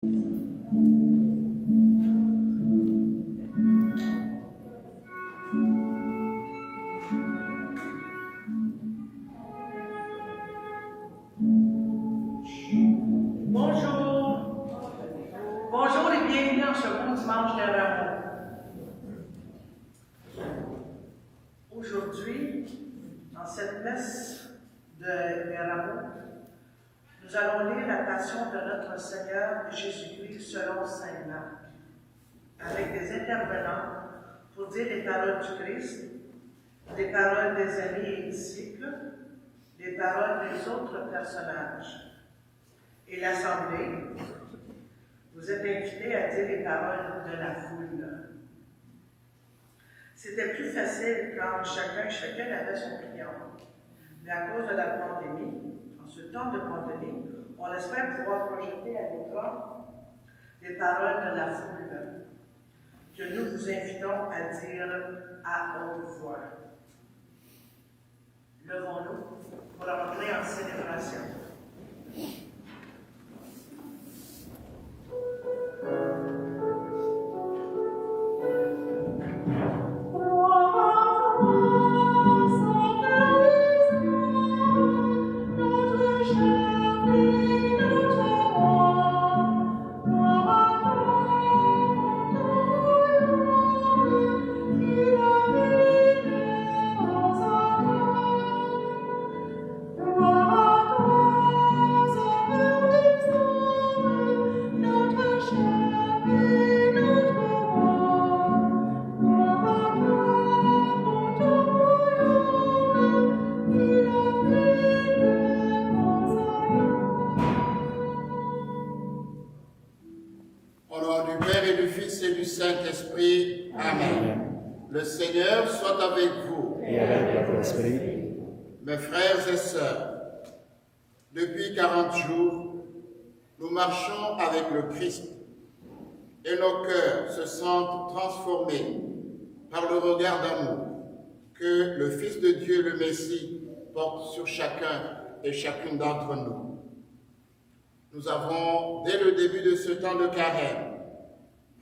Bonjour et bienvenue en ce beau dimanche de Rameau. Aujourd'hui, dans cette messe de Rameau, nous allons lire la passion de notre Seigneur Jésus-Christ selon Saint Marc, avec des intervenants pour dire les paroles du Christ, les paroles des amis et disciples, les paroles des autres personnages. Et l'Assemblée, vous êtes invités à dire les paroles de la foule. C'était plus facile quand chacun avait son client. Mais à cause de la pandémie, en ce temps de pandémie, on espère pouvoir projeter à l'écran les paroles de la foule que nous vous invitons à dire à haute voix. Levons-nous pour entrer en célébration. Saint-Esprit. Amen. Le Seigneur soit avec vous. Et avec votre esprit. Mes frères et sœurs, depuis 40 jours, nous marchons avec le Christ et nos cœurs se sentent transformés par le regard d'amour que le Fils de Dieu, le Messie, porte sur chacun et chacune d'entre nous. Nous avons, dès le début de ce temps de carême,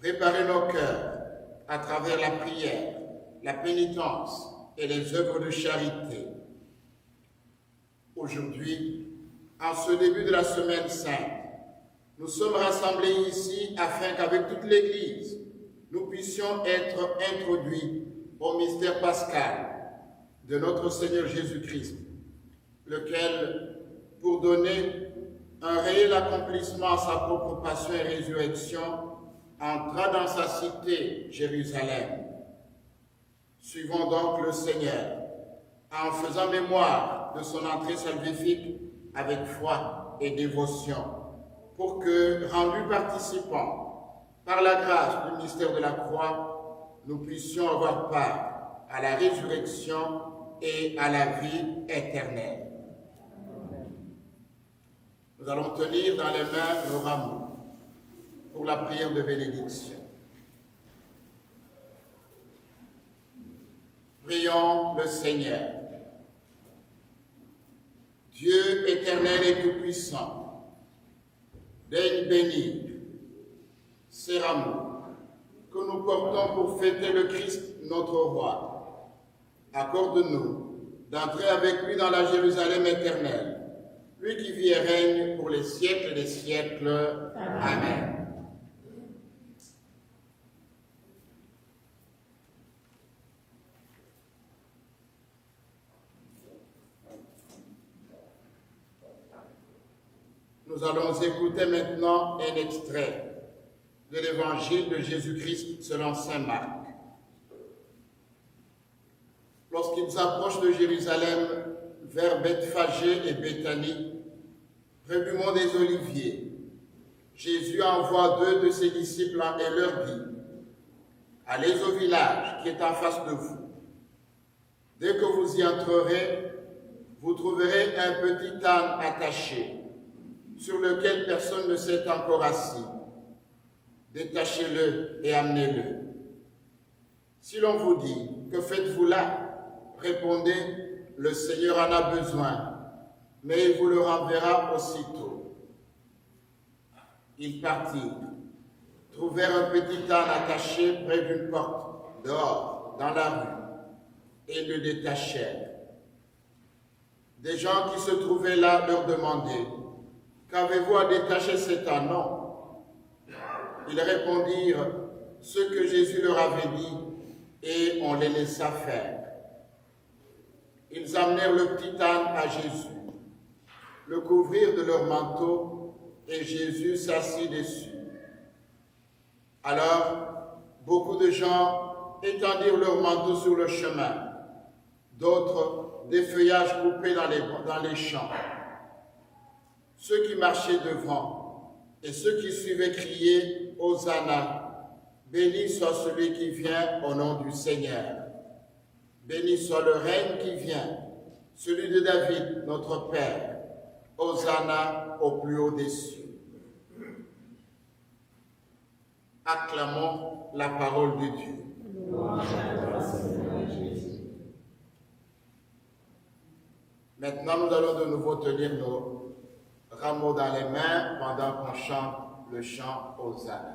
préparer nos cœurs à travers la prière, la pénitence et les œuvres de charité. Aujourd'hui, en ce début de la Semaine Sainte, nous sommes rassemblés ici afin qu'avec toute l'Église, nous puissions être introduits au mystère pascal de notre Seigneur Jésus-Christ, lequel, pour donner un réel accomplissement à sa propre passion et résurrection, entra dans sa cité, Jérusalem. Suivons donc le Seigneur, en faisant mémoire de son entrée salvifique avec foi et dévotion, pour que, rendus participants, par la grâce du mystère de la croix, nous puissions avoir part à la résurrection et à la vie éternelle. Nous allons tenir dans les mains nos rameaux pour la prière de bénédiction. Prions le Seigneur. Dieu éternel et tout-puissant, daigne bénir ces rameaux que nous portons pour fêter le Christ, notre Roi. Accorde-nous d'entrer avec lui dans la Jérusalem éternelle, lui qui vit et règne pour les siècles des siècles. Amen. Nous allons écouter maintenant un extrait de l'évangile de Jésus-Christ selon saint Marc. Lorsqu'ils approchent de Jérusalem vers Bethphagée et Béthanie, près du mont des Oliviers, Jésus envoie 2 de ses disciples et leur dit : allez au village qui est en face de vous. Dès que vous y entrerez, vous trouverez un petit âne attaché, sur lequel personne ne s'est encore assis. Détachez-le et amenez-le. Si l'on vous dit : que faites-vous là ? Répondez : le Seigneur en a besoin, mais il vous le renverra aussitôt. Ils partirent, trouvèrent un petit âne attaché près d'une porte, dehors, dans la rue, et le détachèrent. Des gens qui se trouvaient là leur demandaient « Qu'avez-vous à détacher cet âne ?» Ils répondirent ce que Jésus leur avait dit, et on les laissa faire. Ils amenèrent le petit âne à Jésus, le couvrirent de leur manteau, et Jésus s'assit dessus. Alors, beaucoup de gens étendirent leurs manteaux sur le chemin, d'autres des feuillages coupés dans les champs. Ceux qui marchaient devant et ceux qui suivaient criaient « Hosanna ! Béni soit celui qui vient au nom du Seigneur. Béni soit le règne qui vient, celui de David, notre Père. Hosanna au plus haut des cieux. » Acclamons la parole de Dieu. Maintenant, nous allons de nouveau tenir nos rameaux dans les mains pendant qu'on chante le chant Hosanna.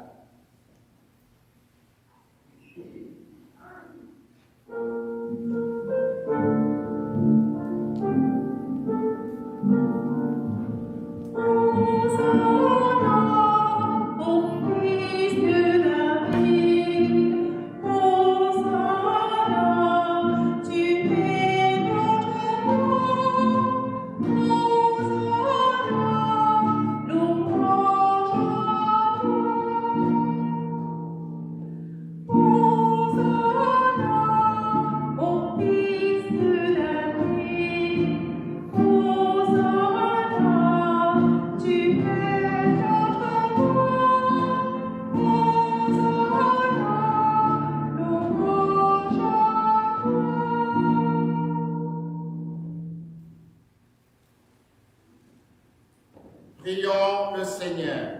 Prions le Seigneur.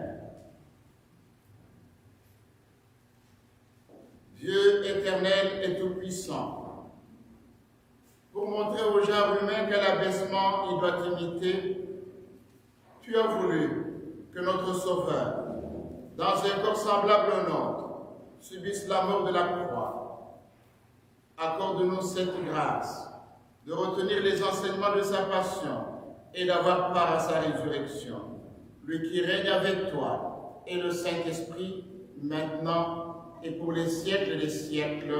Dieu éternel et tout-puissant, pour montrer au genre humain quel abaissement il doit imiter, tu as voulu que notre Sauveur, dans un corps semblable au nôtre, subisse la mort de la croix. Accorde-nous cette grâce de retenir les enseignements de sa passion et d'avoir part à sa résurrection, lui qui règne avec toi et le Saint-Esprit, maintenant et pour les siècles des siècles.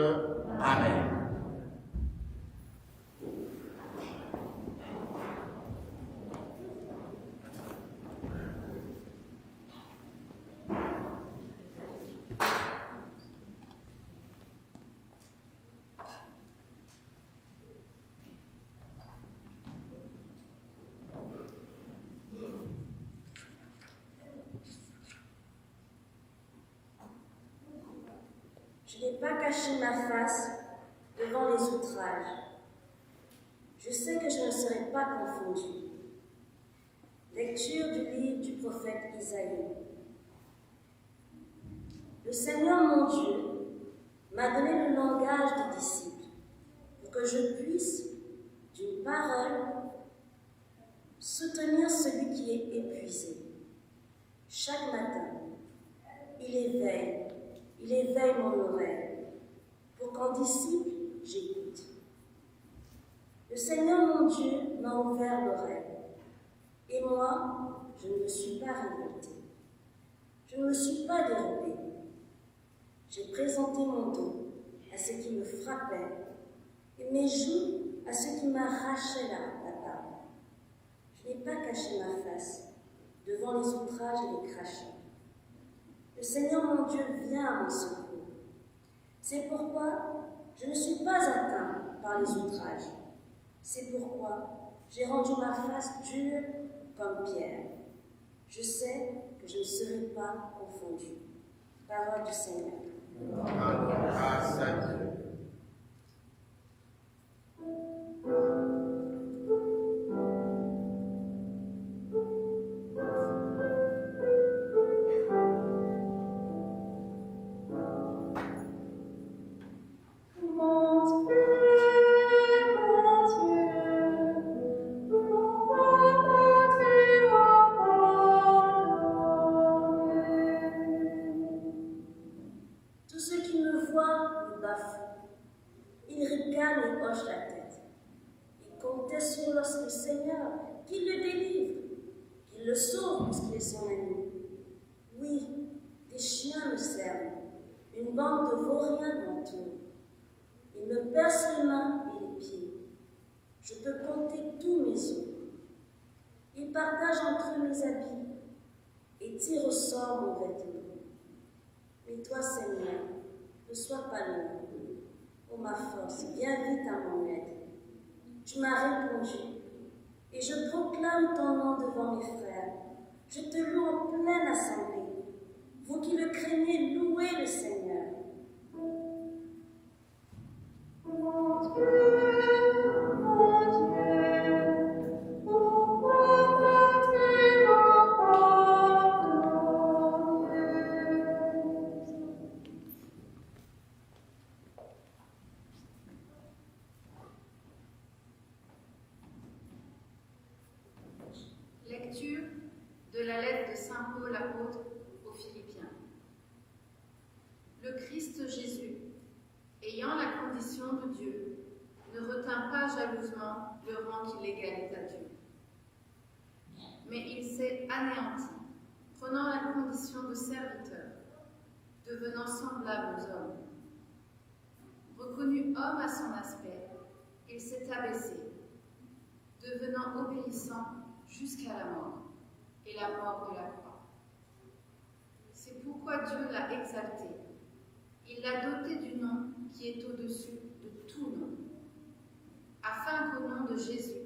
Amen. Je n'ai pas caché ma face devant les outrages. Je sais que je ne serai pas confondue. Lecture du livre du prophète Isaïe. Le Seigneur mon Dieu m'a donné le langage des disciples pour que je puisse, d'une parole, soutenir celui qui est épuisé. Chaque matin, il éveille mon oreille, pour qu'en disciple, j'écoute. Le Seigneur mon Dieu m'a ouvert l'oreille, et moi, je ne me suis pas révoltée. Je ne me suis pas dérobée. J'ai présenté mon dos à ce qui me frappait, et mes joues à ce qui m'arrachait la parole. Je n'ai pas caché ma face devant les outrages et les crachats. Le Seigneur mon Dieu vient à mon secours. C'est pourquoi je ne suis pas atteint par les outrages. C'est pourquoi j'ai rendu ma face dure comme pierre. Je sais que je ne serai pas confondue. Parole du Seigneur. Grâce à Dieu. Mon Dieu, hoche la tête. Il comptait sur le Seigneur, qu'il le délivre, qu'il le sauve puisqu'il est son ami. Oui, des chiens me servent, une bande de vauriens m'entoure. Ils me percent les mains et les pieds. Je peux compter tous mes os. Ils partagent entre eux mes habits et tirent au sort mon vêtement. Mais toi, Seigneur, ne sois pas loin. Ô ma force, viens vite à mon aide. Tu m'as répondu, et je proclame ton nom devant mes frères. Je te loue en pleine assemblée. Vous qui le craignez, louez le Seigneur. Mon Dieu, mon Dieu, pourquoi portes-tu encore ton Lecture de la lettre de Saint Paul apôtre aux Philippiens. Le Christ Jésus, ayant la condition de Dieu, ne retint pas jalousement le rang qui l'égalait à Dieu. Mais il s'est anéanti, prenant la condition de serviteur, devenant semblable aux hommes. Reconnu homme à son aspect, il s'est abaissé, devenant obéissant jusqu'à la mort, et la mort de la croix. C'est pourquoi Dieu l'a exalté. Il l'a doté du nom qui est au-dessus de tout nom, afin qu'au nom de Jésus,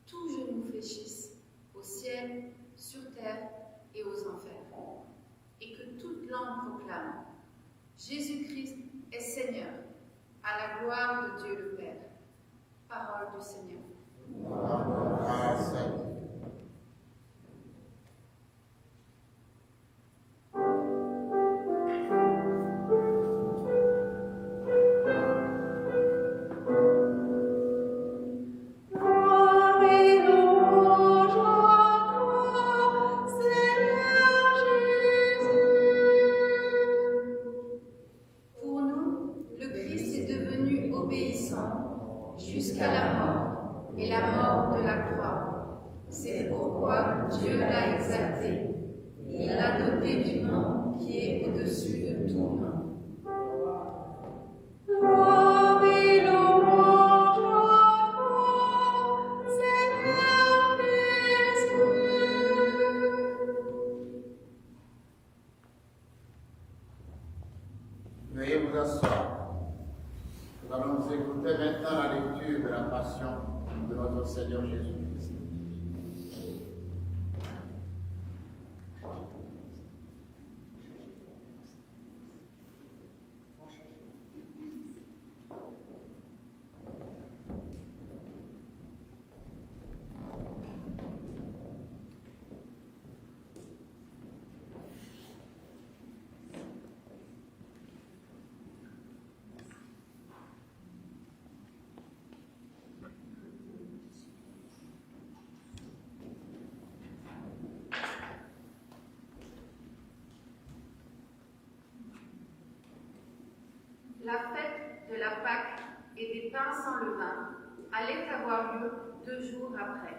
tout genou fléchisse au ciel, sur terre et aux enfers, et que toute langue proclame: Jésus-Christ est Seigneur, à la gloire de Dieu le Père. Parole du Seigneur. Pour nous, le Christ est devenu obéissant jusqu'à la mort, et la mort de la croix. C'est pourquoi Dieu l'a exalté. Il l'a doté du nom qui est au-dessus de tout nom. Gloire et louange à toi, Seigneur Jésus. Veuillez vous asseoir. Nous allons nous écouter maintenant la lecture de la Passion de notre Seigneur Jésus-Christ. La fête de la Pâque et des pains sans levain allait avoir lieu 2 jours après.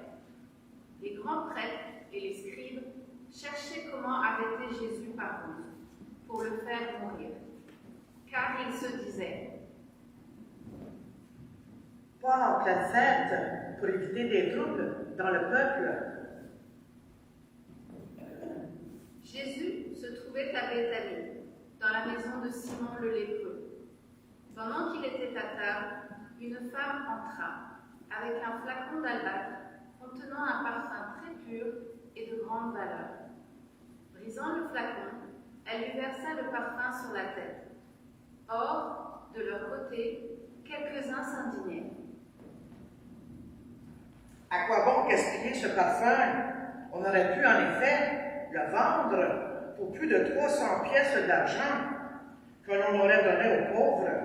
Les grands prêtres et les scribes cherchaient comment arrêter Jésus par ruse, pour le faire mourir. Car ils se disaient: Pas en pleine fête pour éviter des troubles dans le peuple. Jésus se trouvait à Béthanie, dans la maison de Simon le lépreux. Pendant qu'il était à table, une femme entra, avec un flacon d'albâtre contenant un parfum très pur et de grande valeur. Brisant le flacon, elle lui versa le parfum sur la tête. Or, de leur côté, quelques-uns s'indignaient. À quoi bon gaspiller ce parfum? On aurait pu en effet le vendre pour plus de 300 pièces d'argent que l'on aurait donné aux pauvres.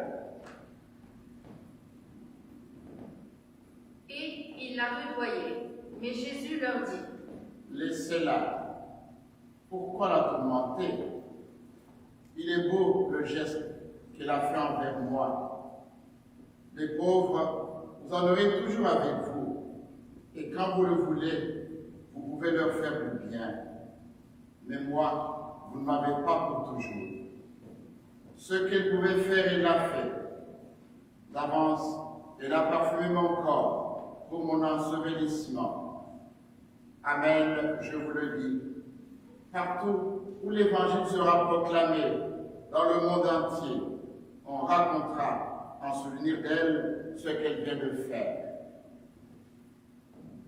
Et ils la rudoyaient. Mais Jésus leur dit: Laissez-la. Pourquoi la tourmenter? Il est beau le geste qu'elle a fait envers moi. Les pauvres, vous en aurez toujours avec vous, et quand vous le voulez, vous pouvez leur faire du bien. Mais moi, vous ne m'avez pas pour toujours. Ce qu'elle pouvait faire, elle l'a fait. D'avance, elle a parfumé mon corps pour mon ensevelissement. Amen, je vous le dis. Partout où l'Évangile sera proclamé, dans le monde entier, on racontera en souvenir d'elle ce qu'elle vient de faire.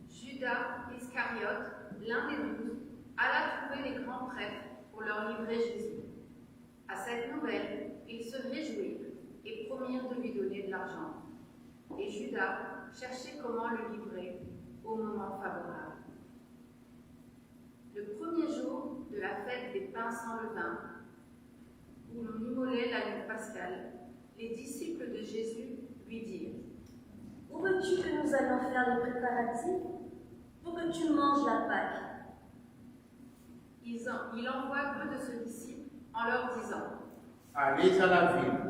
Judas Iscariote, l'un des 12, alla trouver les grands prêtres pour leur livrer Jésus. À cette nouvelle, ils se réjouirent et promirent de lui donner de l'argent. Et Judas cherchait comment le livrer au moment favorable. Le premier jour de la fête des pains sans levain, où l'on immolait la nuit pascale, les disciples de Jésus lui dirent : Où veux-tu que nous allions faire les préparatifs pour que tu manges la Pâque? Il envoie deux de ses disciples en leur disant : Allez à la ville.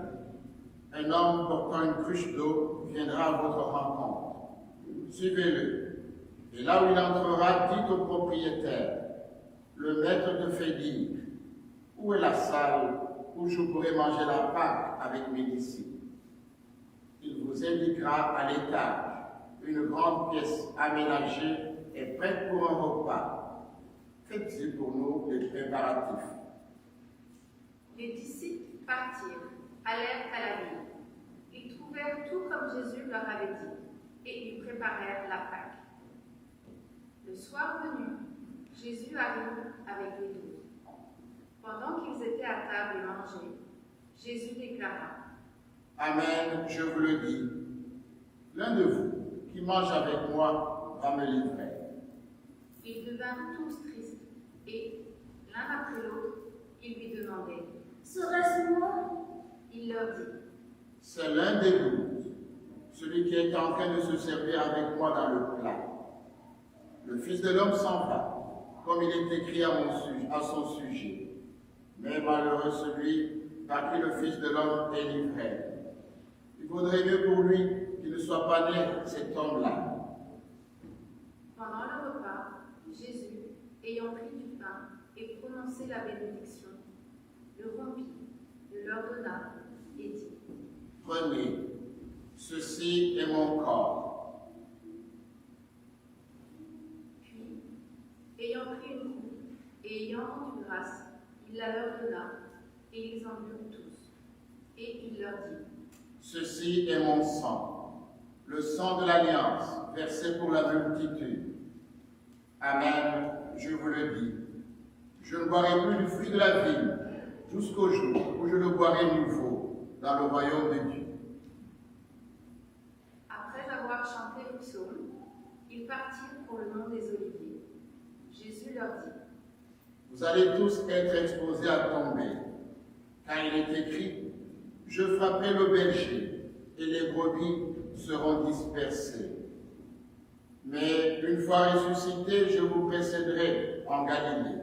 Un homme portant une cruche d'eau viendra à votre rencontre. Suivez-le. Et là où il entrera, dites au propriétaire : le maître te fait dire : où est la salle où je pourrai manger la Pâque avec mes disciples? Il vous indiquera à l'étage. Une grande pièce aménagée est prête pour un repas. Faites-y pour nous les préparatifs. Les disciples partirent, allèrent à la ville. Ils trouvèrent tout comme Jésus leur avait dit, et ils préparèrent la Pâque. Le soir venu, Jésus arrive avec les 12. Pendant qu'ils étaient à table et mangeaient, Jésus déclara : Amen, je vous le dis, l'un de vous qui mange avec moi va me livrer. Ils devinrent tous tristes, et, l'un après l'autre, ils lui demandaient : Serait-ce moi? Il leur dit : C'est l'un des 12, celui qui est en train de se servir avec moi dans le plat. Le Fils de l'homme s'en va, comme il est écrit à son sujet. Mais malheureux celui par qui le Fils de l'homme est livré. Il vaudrait mieux pour lui qu'il ne soit pas né cet homme-là. Pendant le repas, Jésus, ayant pris du pain et prononcé la bénédiction, le rompit, le leur donna et dit : Prenez, ceci est mon corps. Puis, ayant pris une coupe et ayant rendu grâce, il la leur donna, et ils en burent tous. Et il leur dit : Ceci est mon sang, le sang de l'alliance, versé pour la multitude. Amen, je vous le dis. Je ne boirai plus du fruit de la vigne, jusqu'au jour où je le boirai nouveau dans le royaume de Dieu. Après avoir chanté le psaume, ils partirent pour le mont des Oliviers. Jésus leur dit : Vous allez tous être exposés à tomber, car il est écrit : je frapperai le berger, et les brebis seront dispersées. Mais une fois ressuscité, je vous précéderai en Galilée.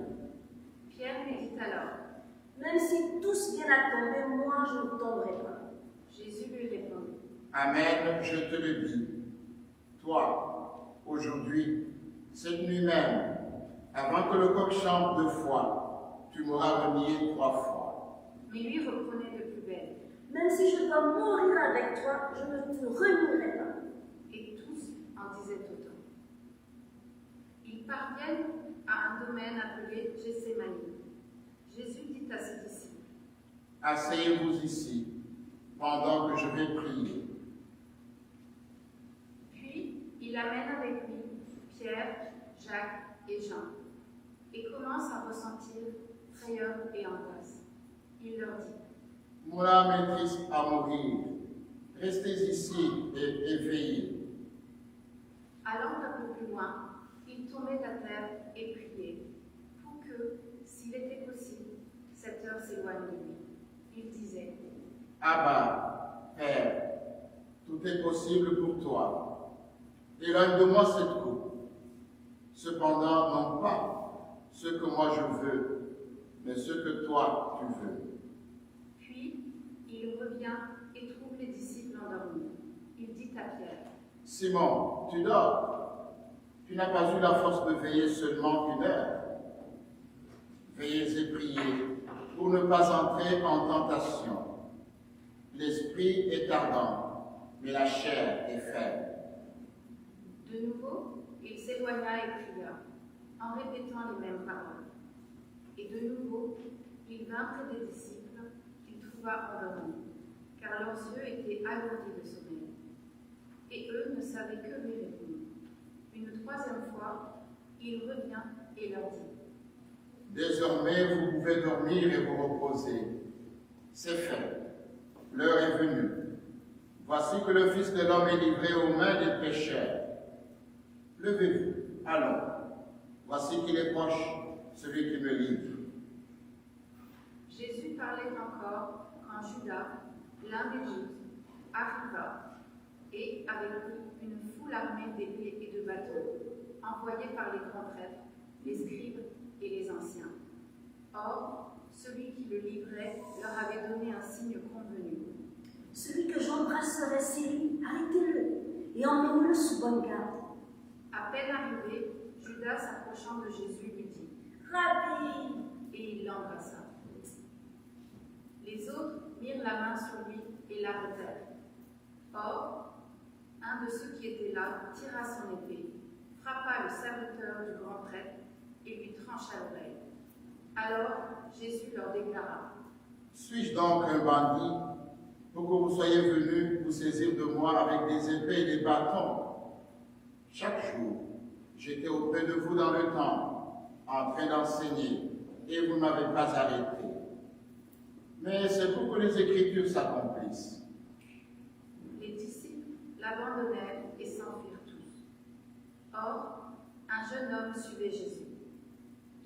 Pierre lui dit alors : Même si tous viennent à tomber, moi je ne tomberai pas. Jésus lui répondit : Amen, je te le dis. Toi, aujourd'hui, cette nuit même, avant que le coq chante 2 fois, tu m'auras renié 3 fois. Mais lui reprenait de plus belle. Même si je dois mourir avec toi, je ne te renierai pas. Et tous en disaient autant. Ils parviennent à un domaine appelé Gethsémani. Jésus dit à ses disciples : Asseyez-vous ici, pendant que je vais prier. Puis il amène avec lui Pierre, Jacques et Jean, et commence à ressentir frayeur et angoisse. Il leur dit : Mon âme est triste à mourir. Restez ici et veillez. Allant un peu plus loin, il tombait à terre et priait, pour que, s'il était possible, cette heure s'éloigne de lui. Il disait : Abba, Père, tout est possible pour toi. Éloigne de moi cette coupe. Cependant, non pas ce que moi je veux, mais ce que toi tu veux. Puis, il revient et trouve les disciples endormis, il dit à Pierre, « Simon, tu dors. Tu n'as pas eu la force de veiller seulement 1 heure. Veillez et priez pour ne pas entrer en tentation. L'esprit est ardent, mais la chair est faible. » De nouveau, il s'éloigna et pria, en répétant les mêmes paroles. Et de nouveau, il vint près des disciples qu'il trouva endormis, car leurs yeux étaient alourdis de sommeil. Et eux ne savaient que lui répondre. Une 3e fois, il revient et leur dit, « Désormais, vous pouvez dormir et vous reposer. C'est fait. L'heure est venue. Voici que le Fils de l'homme est livré aux mains des pécheurs. Levez-vous, allons. Voici qu'il est proche, celui qui me livre. » Jésus parlait encore quand Judas, l'un des 12, arriva, et avec lui une foule armée d'épées et de bâtons, envoyés par les grands prêtres, les scribes et les anciens. Or, celui qui le livrait leur avait donné un signe convenu. Celui que j'embrasserai, c'est lui. Arrêtez-le et emmenez-le sous bonne garde. À peine arrivé, Judas, s'approchant de Jésus, lui dit « Rabbi !» et il l'embrassa. Les autres mirent la main sur lui et l'arrêtèrent. Or, un de ceux qui étaient là tira son épée, frappa le serviteur du grand prêtre et lui trancha l'oreille. Alors Jésus leur déclara, « Suis-je donc un bandit pour que vous soyez venus vous saisir de moi avec des épées et des bâtons? Chaque jour, j'étais auprès de vous dans le temple, en train d'enseigner, et vous ne m'avez pas arrêté. Mais c'est pour que les Écritures s'accomplissent. » Les disciples l'abandonnèrent et s'enfuirent tous. Or, un jeune homme suivait Jésus.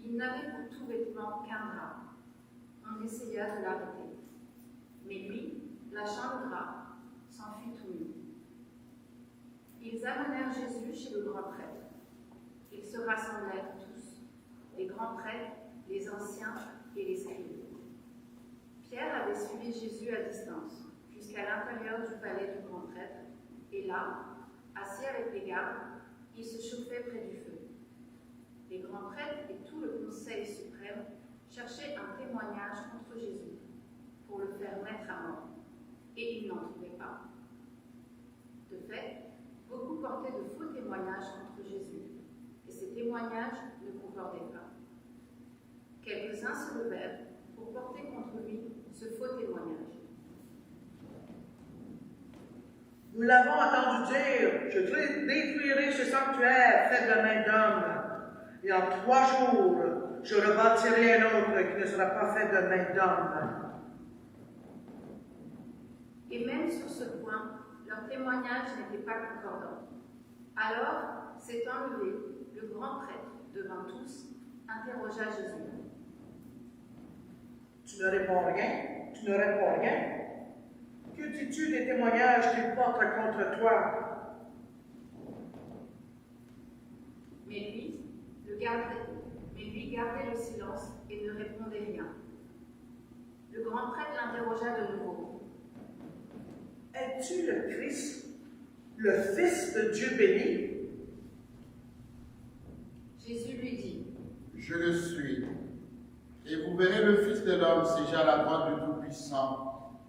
Il n'avait pour tout vêtement qu'un drap. On essaya de l'arrêter. Mais lui, lâchant le drap, s'enfuit tout nu. Ils amenèrent Jésus chez le grand prêtre. Ils se rassemblèrent tous, les grands prêtres, les anciens et les scribes. Pierre avait suivi Jésus à distance, jusqu'à l'intérieur du palais du grand prêtre, et là, assis avec les gardes, il se chauffait près du feu. Les grands prêtres et tout le conseil suprême cherchaient un témoignage contre Jésus, pour le faire mettre à mort, et ils n'en trouvaient pas. De fait, beaucoup portaient de faux témoignages contre Jésus, et ces témoignages ne concordaient pas. Quelques-uns se levèrent pour porter contre lui ce faux témoignage. Nous l'avons entendu dire, je détruirai ce sanctuaire fait de main d'homme, et en 3 jours, je rebâtirai un autre qui ne sera pas fait de main d'homme. Et même sur ce point, leur témoignage n'était pas concordant. Alors s'étant levé, le grand prêtre, devant tous, interrogea Jésus. Tu ne réponds rien? Tu ne réponds rien? Que dis-tu des témoignages qu'ils portent contre toi? Mais lui gardait le silence et ne répondait rien. Le grand prêtre l'interrogea de nouveau. Es-tu le Christ, le Fils de Dieu béni? Jésus lui dit, « Je le suis. Et vous verrez le Fils de l'homme siéger à la droite du Tout-Puissant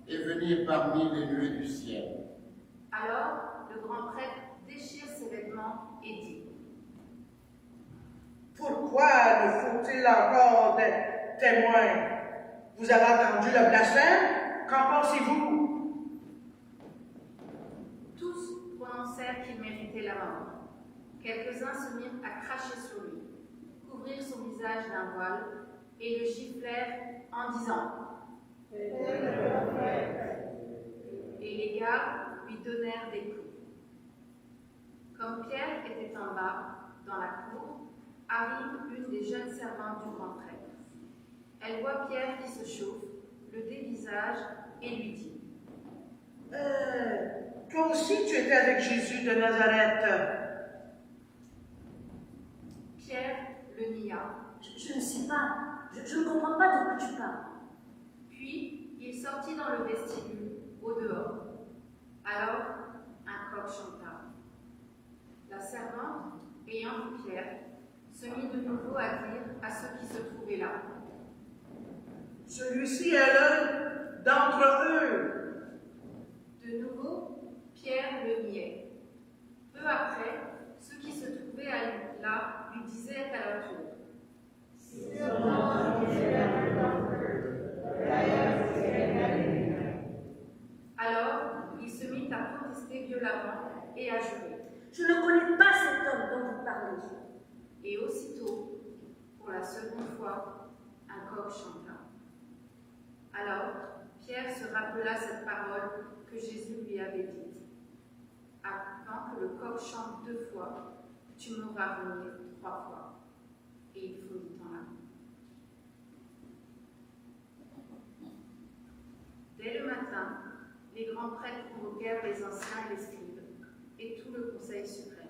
et venir parmi les nuées du ciel. » Alors le grand prêtre déchire ses vêtements et dit, « Pourquoi nous faut-il encore des témoins? Vous avez entendu le blasphème? Qu'en pensez-vous? » Tous prononcèrent qu'il méritait la mort. Quelques-uns se mirent à cracher sur lui, couvrirent son visage d'un voile et le giflèrent en disant « Et les gardes lui donnèrent des coups. Comme Pierre était en bas, dans la cour, arrive une des jeunes servantes du grand prêtre. Elle voit Pierre qui se chauffe, le dévisage et lui dit « Toi aussi tu étais avec Jésus de Nazareth. » Pierre le nia. Je ne sais pas. Je ne comprends pas de quoi tu parles. Puis il sortit dans le vestibule, au dehors. Alors, un Celui-ci est l'un d'entre eux. De nouveau, Pierre le niait. Peu après, ceux qui se trouvaient là lui disaient à leur tour: Alors, il se mit à protester violemment et à jurer. Je ne connais pas cet homme dont vous parlez. Et aussitôt, pour la seconde fois, un coq chanta. Alors, Pierre se rappela cette parole que Jésus lui avait dite. Avant que le coq chante 2 fois, tu m'auras renié 3 fois. Et il fondit en larmes. Dès le matin, les grands prêtres convoquèrent les anciens et les scribes et tout le conseil suprême.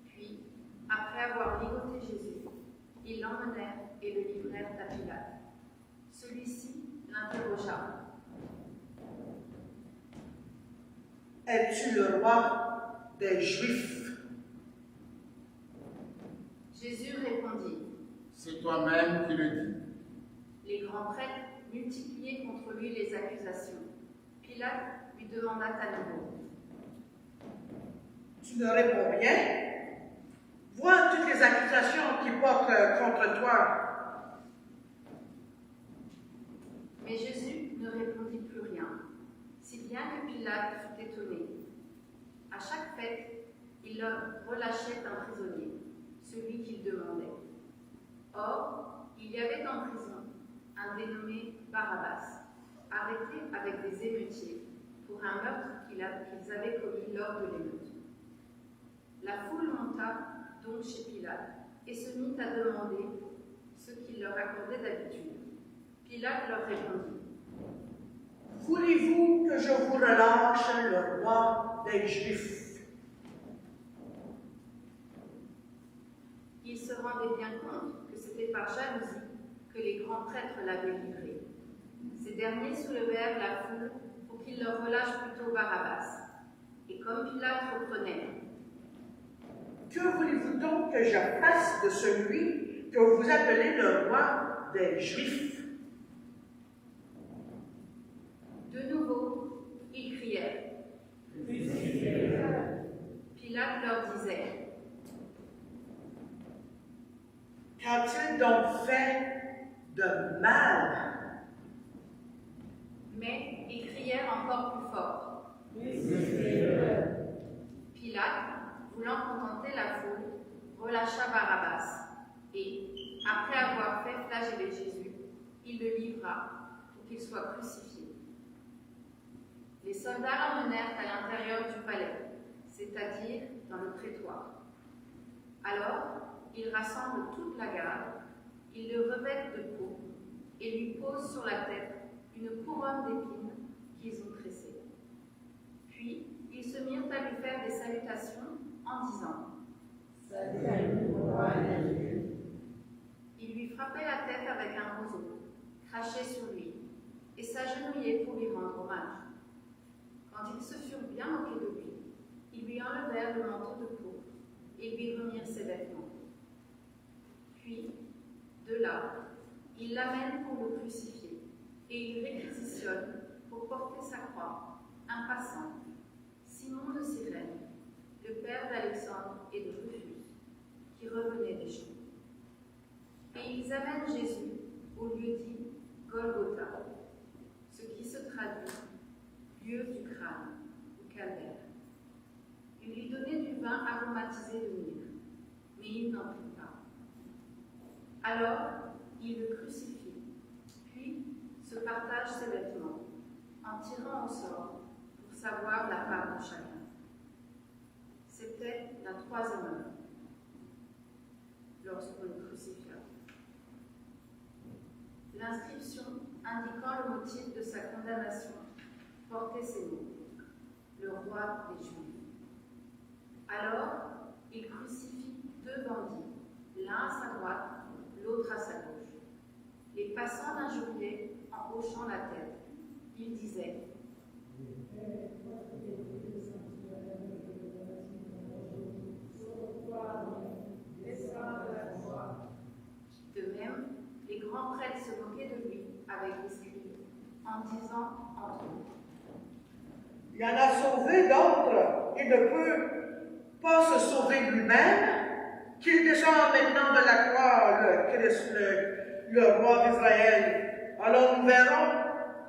Puis, après avoir ligoté Jésus, ils l'emmenèrent et le livrèrent à Pilate. Celui-ci l'interrogea. Es-tu le roi des Juifs? Jésus répondit. C'est toi-même qui le dis. Les grands prêtres multipliaient contre lui les accusations. Pilate lui demanda à nouveau. Tu ne réponds rien? Vois toutes les accusations qui portent contre toi. Mais Jésus ne répondit plus rien, si bien que Pilate fut étonné. À chaque fête, il leur relâchait un prisonnier, celui qu'il demandait. Or, il y avait en prison un dénommé Barabbas, arrêté avec des émeutiers pour un meurtre qu'ils avaient commis lors de l'émeute. La foule monta donc chez Pilate et se mit à demander ce qu'il leur accordait d'habitude. Pilate leur répondit. Voulez-vous que je vous relâche le roi des Juifs? Il se rendait bien compte que c'était par jalousie que les grands prêtres l'avaient livré. Ces derniers soulevèrent la foule pour qu'il leur relâche plutôt Barabbas. Et comme Pilate reprenait, Que voulez-vous donc que je fasse de celui que vous appelez le roi des Juifs? de nouveau, ils crièrent. Pilate leur disait. Qu'a-t-il donc fait de mal? Mais ils crièrent encore plus fort. Pilate, voulant contenter la foule, relâcha Barabbas et, après avoir fait flageller Jésus, il le livra pour qu'il soit crucifié. Les soldats l'emmenèrent à l'intérieur du palais, c'est-à-dire dans le prétoire. Alors, ils rassemblent toute la garde, ils le revêtent de pourpre et lui posent sur la tête une couronne d'épines qu'ils ont tressée. Puis, ils se mirent à lui faire des salutations en disant « Salut à nous, roi des Juifs !» Ils lui frappaient la tête avec un roseau, crachaient sur lui et s'agenouillaient pour lui rendre hommage. Quand ils se furent bien moqués de lui, ils lui enlevèrent le manteau de pourpre et lui remirent ses vêtements. Puis, de là, ils l'amènent pour le crucifier et ils réquisitionnent pour porter sa croix un passant, Simon de Cyrène, le père d'Alexandre et de Rufus, qui revenait des champs. Et ils amènent Jésus au lieu dit Golgotha, ce qui se traduit lieu du crâne ou calvaire. Ils lui donnaient du vin aromatisé de myrrhe, mais il n'en prit pas. Alors, ils le crucifient, puis se partagent ses vêtements, en tirant au sort pour savoir la part de chacun. C'était la 3e heure, lorsqu'on le crucifia. L'inscription indiquant le motif de sa condamnation portait ces mots, le roi des Juifs. Alors, il crucifie 2 bandits, l'un à sa droite, l'autre à sa gauche. Les passants l'injuriaient en hochant la tête. Ils disaient de même, les grands prêtres se moquaient de lui avec les scribes, en disant entre autres: Il en a sauvé d'autres. Il ne peut pas se sauver lui-même. Qu'il descende maintenant de la croix, le Christ, le roi d'Israël. Alors nous verrons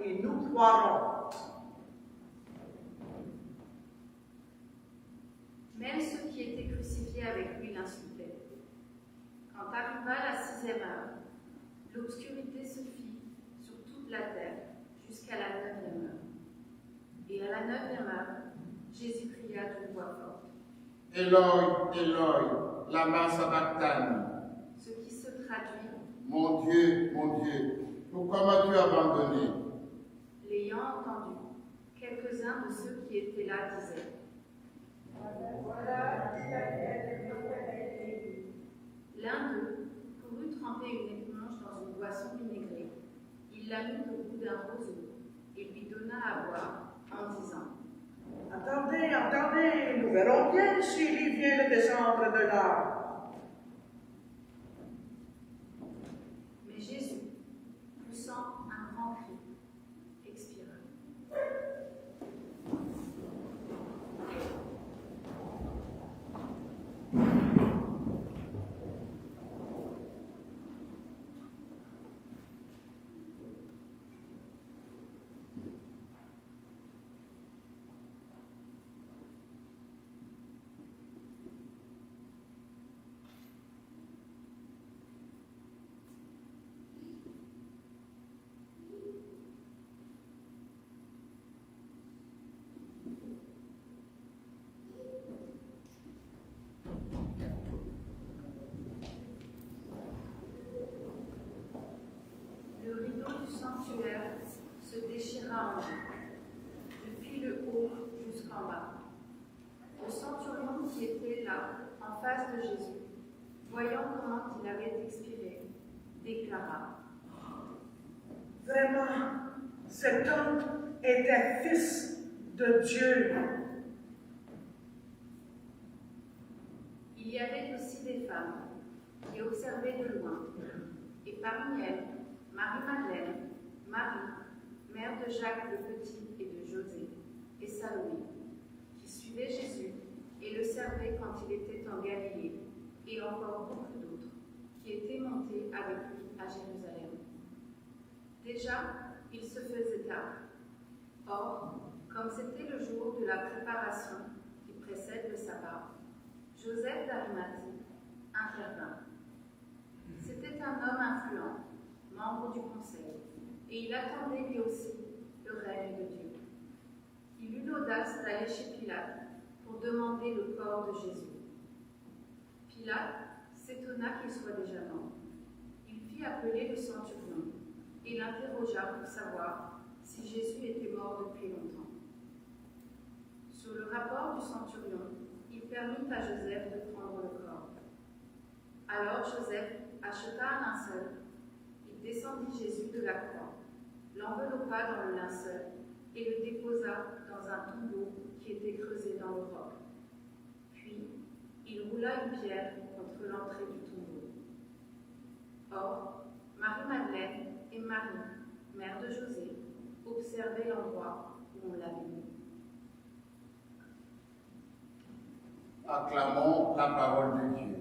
et nous croirons. Même ceux qui étaient crucifiés avec lui l'insultaient. Quand arriva la 6e heure, l'obscurité se fit sur toute la terre jusqu'à la 9e heure. Et à la 9e heure, Jésus cria d'une voix forte: Eloi, Eloi, lama sabachthani. Ce qui se traduit: Mon Dieu, pourquoi m'as-tu abandonné? L'ayant entendu, quelques-uns de ceux qui étaient là disaient: L'un d'eux courut tremper une éponge dans une boisson vinaigrée. Il la mit au bout d'un roseau et lui donna à boire en disant: Attendez, nous verrons bien s'il vient de descendre de là. Mais Jésus, poussant un grand cri, expira. Le rideau du sanctuaire se déchira en deux, depuis le haut jusqu'en bas. Le centurion qui était là, en face de Jésus, voyant comment il avait expiré, déclara: Vraiment, cet homme était fils de Dieu. Il y avait aussi des femmes qui observaient de loin, et parmi elles, Marie-Madeleine, Marie, mère de Jacques le Petit et de José, et Salomé, qui suivaient Jésus et le servaient quand il était en Galilée, et encore beaucoup d'autres, qui étaient montés avec lui à Jérusalem. Déjà, il se faisait tard. Or, comme c'était le jour de la préparation qui précède le sabbat, Joseph d'Arimathie intervint. C'était un homme influent, membre du conseil, et il attendait lui aussi le règne de Dieu. Il eut l'audace d'aller chez Pilate pour demander le corps de Jésus. Pilate s'étonna qu'il soit déjà mort. Il fit appeler le centurion et l'interrogea pour savoir si Jésus était mort depuis longtemps. Sur le rapport du centurion, il permit à Joseph de prendre le corps. Alors Joseph acheta un linceul, il descendit Jésus de la croix, l'enveloppa dans le linceul et le déposa dans un tombeau qui était creusé dans le roc. Puis, il roula une pierre contre l'entrée du tombeau. Or, Marie-Madeleine et Marie, mère de José, observaient l'endroit où on l'avait mis. Acclamons la parole de Dieu.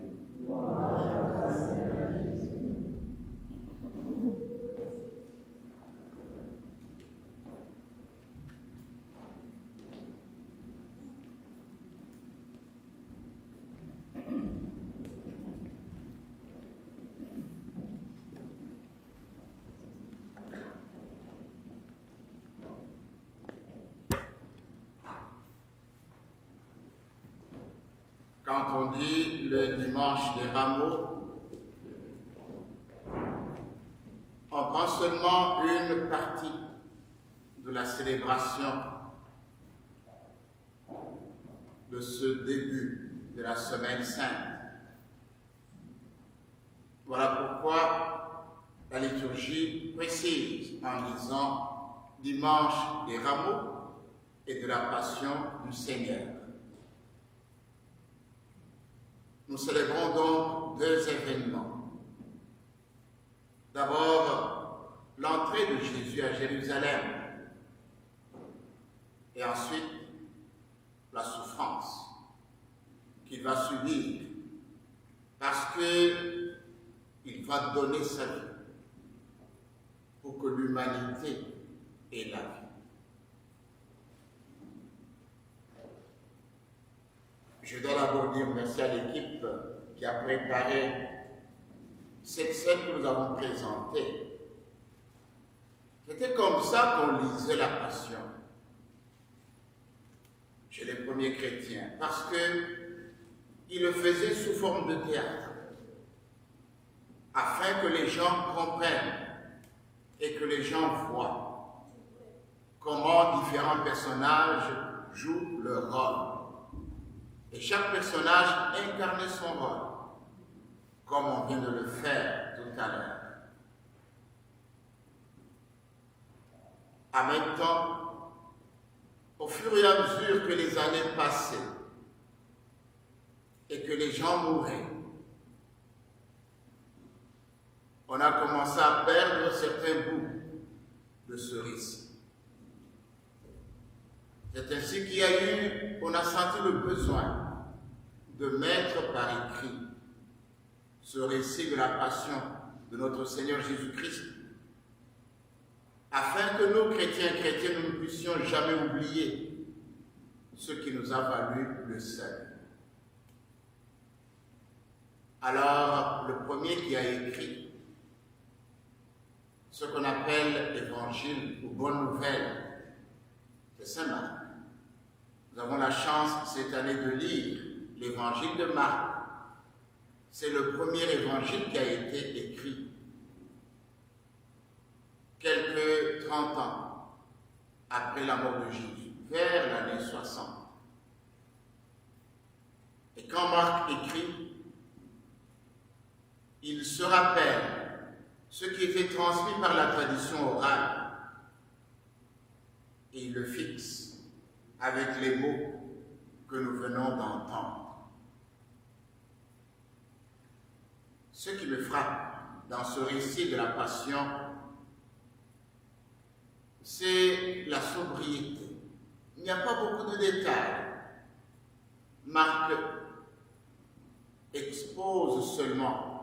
Quand on dit le dimanche des rameaux, on prend seulement une partie de la célébration de ce début de la Semaine Sainte. Voilà pourquoi la liturgie précise en disant dimanche des rameaux et de la Passion du Seigneur. Nous célébrons donc deux événements. D'abord, l'entrée de Jésus à Jérusalem et ensuite la souffrance qu'il va subir parce qu'il va donner sa vie pour que l'humanité ait la vie. Je dois d'abord dire merci à l'équipe qui a préparé cette scène que nous avons présentée. C'était comme ça qu'on lisait la Passion chez les premiers chrétiens, parce qu'ils le faisaient sous forme de théâtre, afin que les gens comprennent et que les gens voient comment différents personnages jouent leur rôle. Et chaque personnage incarnait son rôle, comme on vient de le faire tout à l'heure. En même temps, au fur et à mesure que les années passaient et que les gens mouraient, on a commencé à perdre certains bouts de ce récit. C'est ainsi qu'on a senti le besoin de mettre par écrit ce récit de la passion de notre Seigneur Jésus-Christ, afin que nous, chrétiens, nous ne puissions jamais oublier ce qui nous a valu le salut. Alors, le premier qui a écrit ce qu'on appelle l'évangile ou bonne nouvelle, c'est Saint Marc. Nous avons la chance cette année de lire l'évangile de Marc. C'est le premier évangile qui a été écrit quelques 30 ans après la mort de Jésus, vers l'année 60. Et quand Marc écrit, il se rappelle ce qui était transmis par la tradition orale et il le fixe avec les mots que nous venons d'entendre. Ce qui me frappe dans ce récit de la Passion, c'est la sobriété. Il n'y a pas beaucoup de détails. Marc expose seulement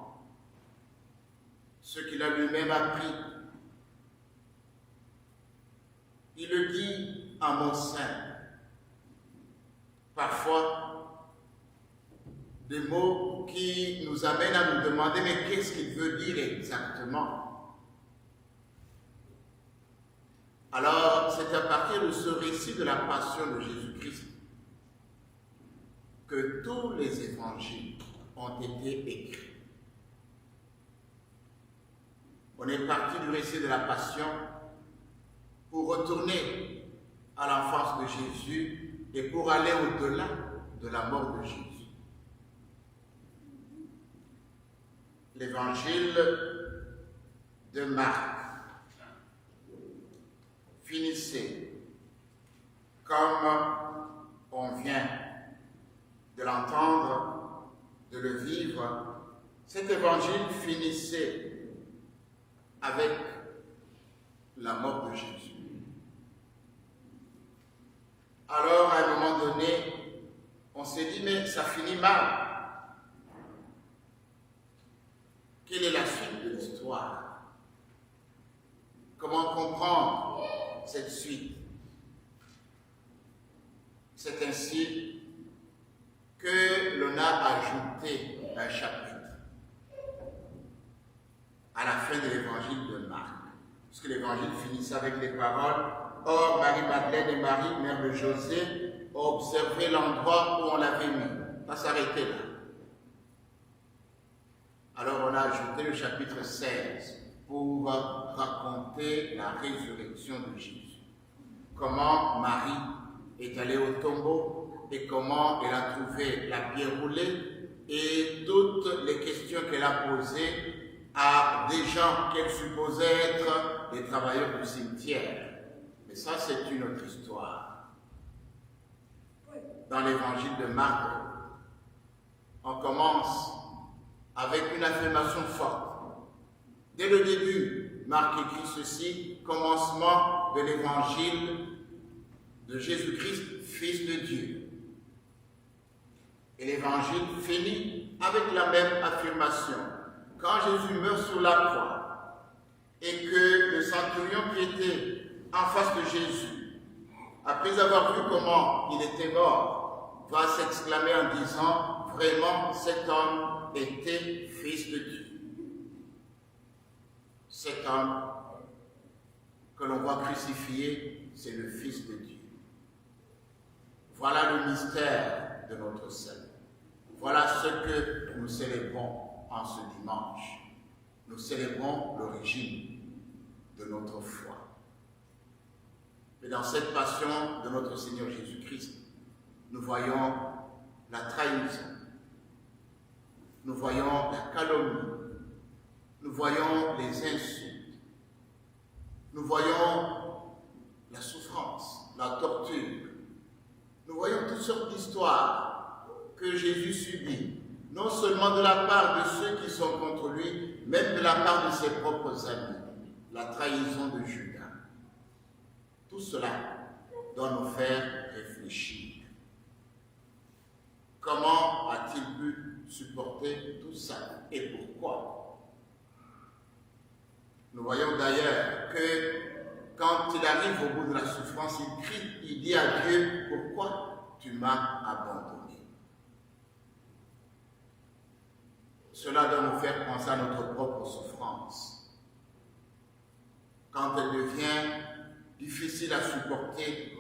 ce qu'il a lui-même appris. Il le dit en mots simples. Parfois, des mots qui nous amènent à nous demander mais qu'est-ce qu'il veut dire exactement? Alors, c'est à partir de ce récit de la passion de Jésus-Christ que tous les évangiles ont été écrits. On est parti du récit de la passion pour retourner à l'enfance de Jésus et pour aller au-delà de la mort de Jésus. L'évangile de Marc finissait comme on vient de l'entendre, de le vivre. Cet évangile finissait avec la mort de Jésus. Alors, à un moment donné, on s'est dit, mais ça finit mal. Quelle est la suite de l'histoire? Comment comprendre cette suite? C'est ainsi que l'on a ajouté un chapitre à la fin de l'évangile de Marc. Parce que l'évangile finissait avec les paroles: Or, Marie-Madeleine et Marie, mère de José, ont observé l'endroit où on l'avait mis. Ça s'arrêtait là. Alors on a ajouté le chapitre 16 pour raconter la résurrection de Jésus. Comment Marie est allée au tombeau et comment elle a trouvé la pierre roulée et toutes les questions qu'elle a posées à des gens qu'elle supposait être des travailleurs du cimetière. Mais ça, c'est une autre histoire. Dans l'évangile de Marc, on commence avec une affirmation forte. Dès le début, Marc écrit ceci, commencement de l'évangile de Jésus-Christ, Fils de Dieu. Et l'évangile finit avec la même affirmation. Quand Jésus meurt sur la croix et que le centurion qui était en face de Jésus, après avoir vu comment il était mort, va s'exclamer en disant, vraiment cet homme était Fils de Dieu. Cet homme que l'on voit crucifié, c'est le Fils de Dieu. Voilà le mystère de notre salut. Voilà ce que nous célébrons en ce dimanche. Nous célébrons l'origine de notre foi. Et dans cette passion de notre Seigneur Jésus-Christ, nous voyons la trahison, nous voyons la calomnie, nous voyons les insultes, nous voyons la souffrance, la torture, nous voyons toutes sortes d'histoires que Jésus subit, non seulement de la part de ceux qui sont contre lui, même de la part de ses propres amis, la trahison de Judas. Tout cela doit nous faire réfléchir. Comment a-t-il pu supporter tout ça et pourquoi? Nous voyons d'ailleurs que quand il arrive au bout de la souffrance, il crie, il dit à Dieu, pourquoi tu m'as abandonné? Cela doit nous faire penser à notre propre souffrance. Quand elle devient difficile à supporter,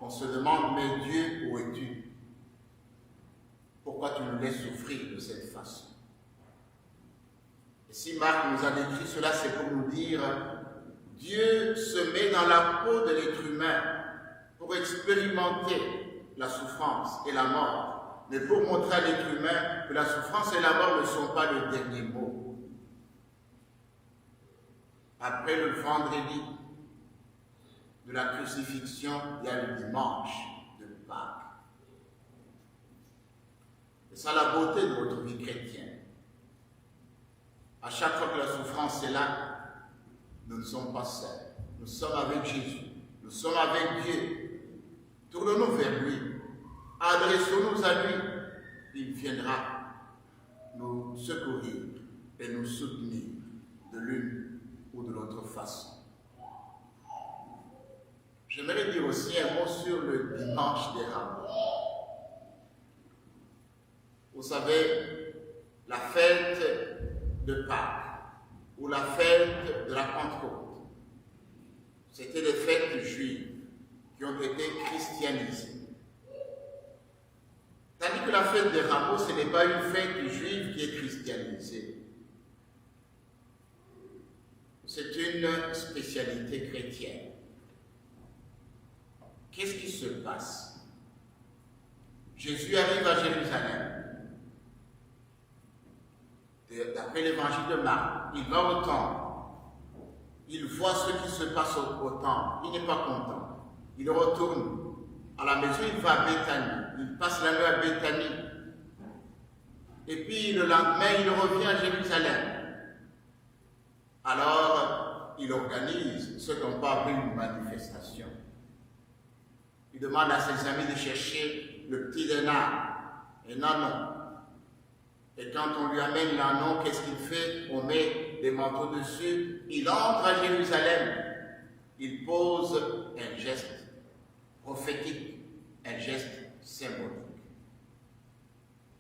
on se demande, mais Dieu, où es-tu? Pourquoi tu nous laisses souffrir de cette façon? Et si Marc nous a décrit cela, c'est pour nous dire, Dieu se met dans la peau de l'être humain pour expérimenter la souffrance et la mort, mais pour montrer à l'être humain que la souffrance et la mort ne sont pas le dernier mot. Après le vendredi de la crucifixion, il y a le dimanche de Pâques. C'est ça la beauté de notre vie chrétienne. À chaque fois que la souffrance est là, nous ne sommes pas seuls. Nous sommes avec Jésus. Nous sommes avec Dieu. Tournons-nous vers lui. Adressons-nous à lui. Il viendra nous secourir et nous soutenir de l'une ou de l'autre façon. J'aimerais dire aussi un mot sur le dimanche des Rameaux. Vous savez, la fête de Pâques ou la fête de la Pentecôte, c'était des fêtes juives qui ont été christianisées. Tandis que la fête des Rameaux, ce n'est pas une fête juive qui est christianisée. C'est une spécialité chrétienne. Qu'est-ce qui se passe? Jésus arrive à Jérusalem. D'après l'évangile de Marc, il va au temple. Il voit ce qui se passe au temple. Il n'est pas content. Il retourne à la maison, il va à Béthanie. Il passe la nuit à Béthanie. Et puis le lendemain, il revient à Jérusalem. Alors, il organise ce qu'on peut appeler une manifestation. Il demande à ses amis de chercher le petit dénard, un anon. Et quand on lui amène l'anon, qu'est-ce qu'il fait? On met des manteaux dessus. Il entre à Jérusalem. Il pose un geste prophétique, un geste symbolique.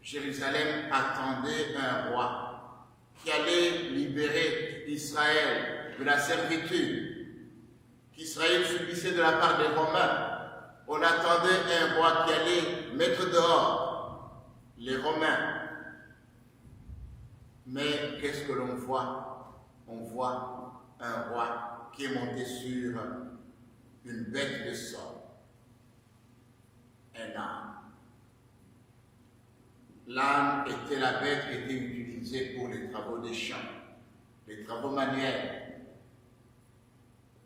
Jérusalem attendait un roi qui allait libérer Israël de la servitude qu'Israël subissait de la part des Romains. On attendait un roi qui allait mettre dehors les Romains. Mais qu'est-ce que l'on voit? On voit un roi qui est monté sur une bête de somme, un âne. L'âne était la bête qui était utilisée pour les travaux des champs, les travaux manuels.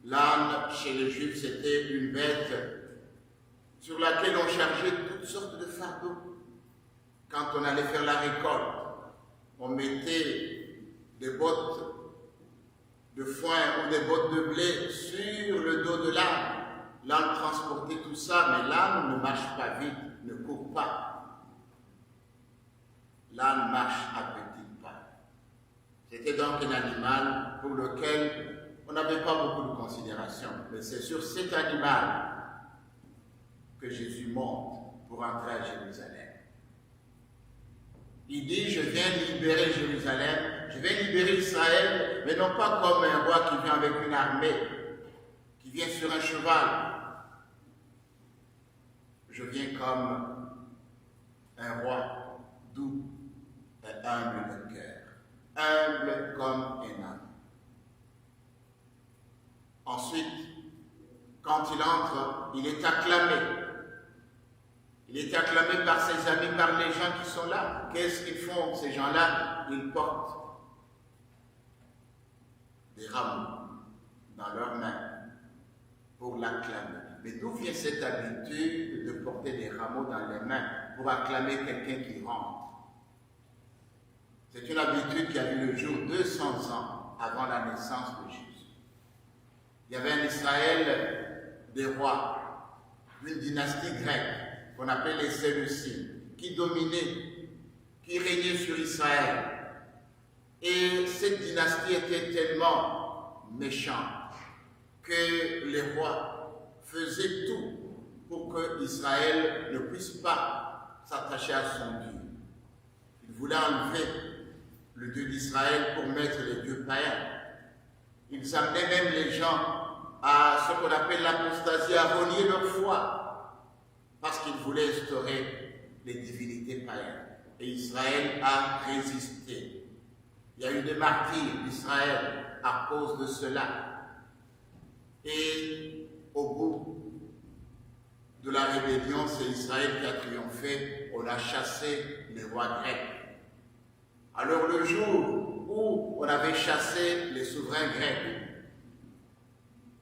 L'âne, chez les Juifs, c'était une bête sur laquelle on chargeait toutes sortes de fardeaux. Quand on allait faire la récolte, on mettait des bottes de foin ou des bottes de blé sur le dos de l'âne. L'âne transportait tout ça, mais l'âne ne marche pas vite, ne court pas. L'âne marche à petits pas. C'était donc un animal pour lequel on n'avait pas beaucoup de considération. Mais c'est sur cet animal que Jésus monte pour entrer à Jérusalem. Il dit, je viens libérer Jérusalem, je viens libérer Israël, mais non pas comme un roi qui vient avec une armée, qui vient sur un cheval. Je viens comme un roi doux et humble de cœur, humble comme un âne. Ensuite, quand il entre, il est acclamé. Il est acclamé par ses amis, par les gens qui sont là. Qu'est-ce qu'ils font, ces gens-là? Ils portent des rameaux dans leurs mains pour l'acclamer. Mais d'où vient cette habitude de porter des rameaux dans les mains pour acclamer quelqu'un qui rentre? C'est une habitude qui a vu le jour 200 ans avant la naissance de Jésus. Il y avait en Israël des rois d'une dynastie grecque qu'on appelle les Séleucides, qui dominaient, qui régnaient sur Israël. Et cette dynastie était tellement méchante que les rois faisaient tout pour que Israël ne puisse pas s'attacher à son Dieu. Ils voulaient enlever le Dieu d'Israël pour mettre les dieux païens. Ils amenaient même les gens à ce qu'on appelle l'apostasie, à renier leur foi, parce qu'ils voulaient instaurer les divinités païennes. Et Israël a résisté. Il y a eu des martyrs d'Israël à cause de cela. Et au bout de la rébellion, c'est Israël qui a triomphé. On a chassé les rois grecs. Alors le jour où on avait chassé les souverains grecs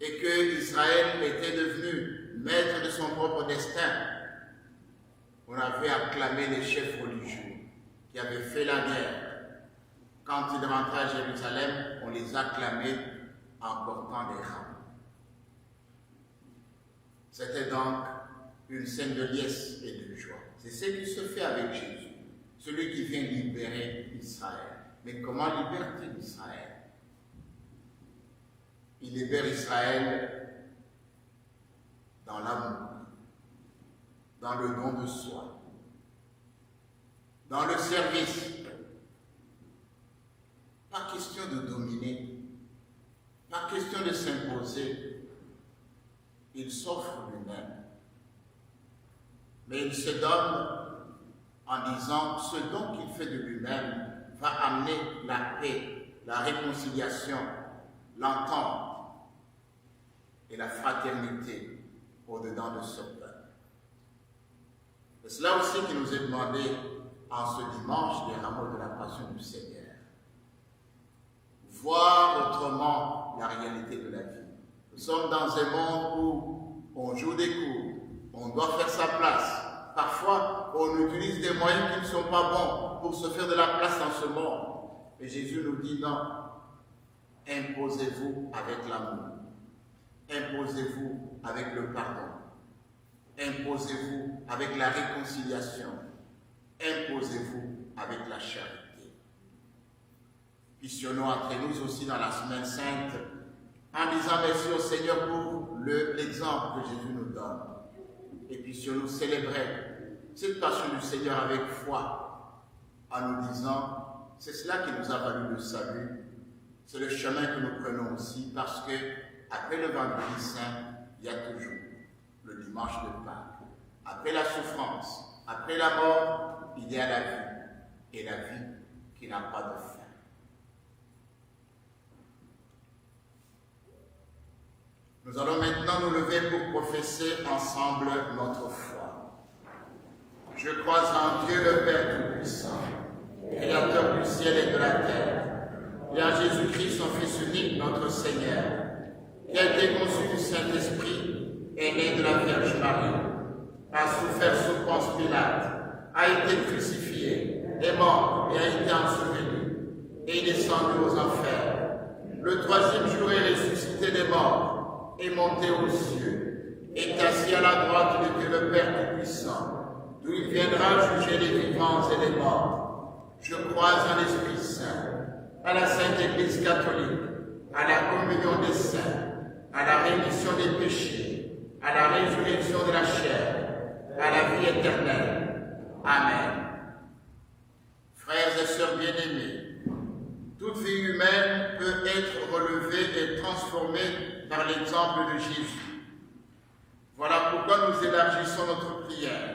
et que Israël était devenu maître de son propre destin, on avait acclamé les chefs religieux qui avaient fait la guerre. Quand ils rentraient à Jérusalem, on les acclamait en portant des rameaux. C'était donc une scène de liesse et de joie. C'est ce qui se fait avec Jésus, celui qui vient libérer Israël. Mais comment libère-t-il Israël? Il libère Israël dans l'amour, dans le don de soi, dans le service. Pas question de dominer, pas question de s'imposer. Il s'offre lui-même. Mais il se donne en disant ce don qu'il fait de lui-même va amener la paix, la réconciliation, l'entente et la fraternité au-dedans de ce peuple. C'est cela aussi qui nous est demandé en ce dimanche des rameaux de la passion du Seigneur. Voir autrement la réalité de la vie. Nous sommes dans un monde où on joue des coups, on doit faire sa place. Parfois, on utilise des moyens qui ne sont pas bons pour se faire de la place dans ce monde. Et Jésus nous dit non, imposez-vous avec l'amour, imposez-vous avec le pardon, imposez-vous avec la réconciliation, imposez-vous avec la charité. Puissions-nous entrer nous aussi dans la semaine sainte en disant merci au Seigneur pour l'exemple que Jésus nous donne. Et puissions-nous célébrer cette passion du Seigneur avec foi en nous disant c'est cela qui nous a valu le salut, c'est le chemin que nous prenons aussi parce que après le vendredi saint, il y a toujours le dimanche de Pâques. Après la souffrance, après la mort, il y a la vie et la vie qui n'a pas de fin. Nous allons maintenant nous lever pour professer ensemble notre foi. Je crois en Dieu le Père Tout-Puissant, Créateur du ciel et de la terre, et en Jésus-Christ, son Fils unique, notre Seigneur, qui a été conçu du Saint-Esprit, est né de la Vierge Marie, a souffert sous Ponce Pilate, a été crucifié, est mort et a été enseveli, et est descendu aux enfers. le troisième jour est ressuscité des morts, est monté aux cieux, est assis à la droite de Dieu le Père Tout-Puissant, d'où il viendra juger les vivants et les morts. Je crois en l'Esprit Saint, à la Sainte Église catholique, à la communion des saints, à la rémission des péchés, à la résurrection de la chair, à la vie éternelle. Amen. Frères et sœurs bien-aimés, toute vie humaine peut être relevée et transformée par l'exemple de Jésus. Voilà pourquoi nous élargissons notre prière,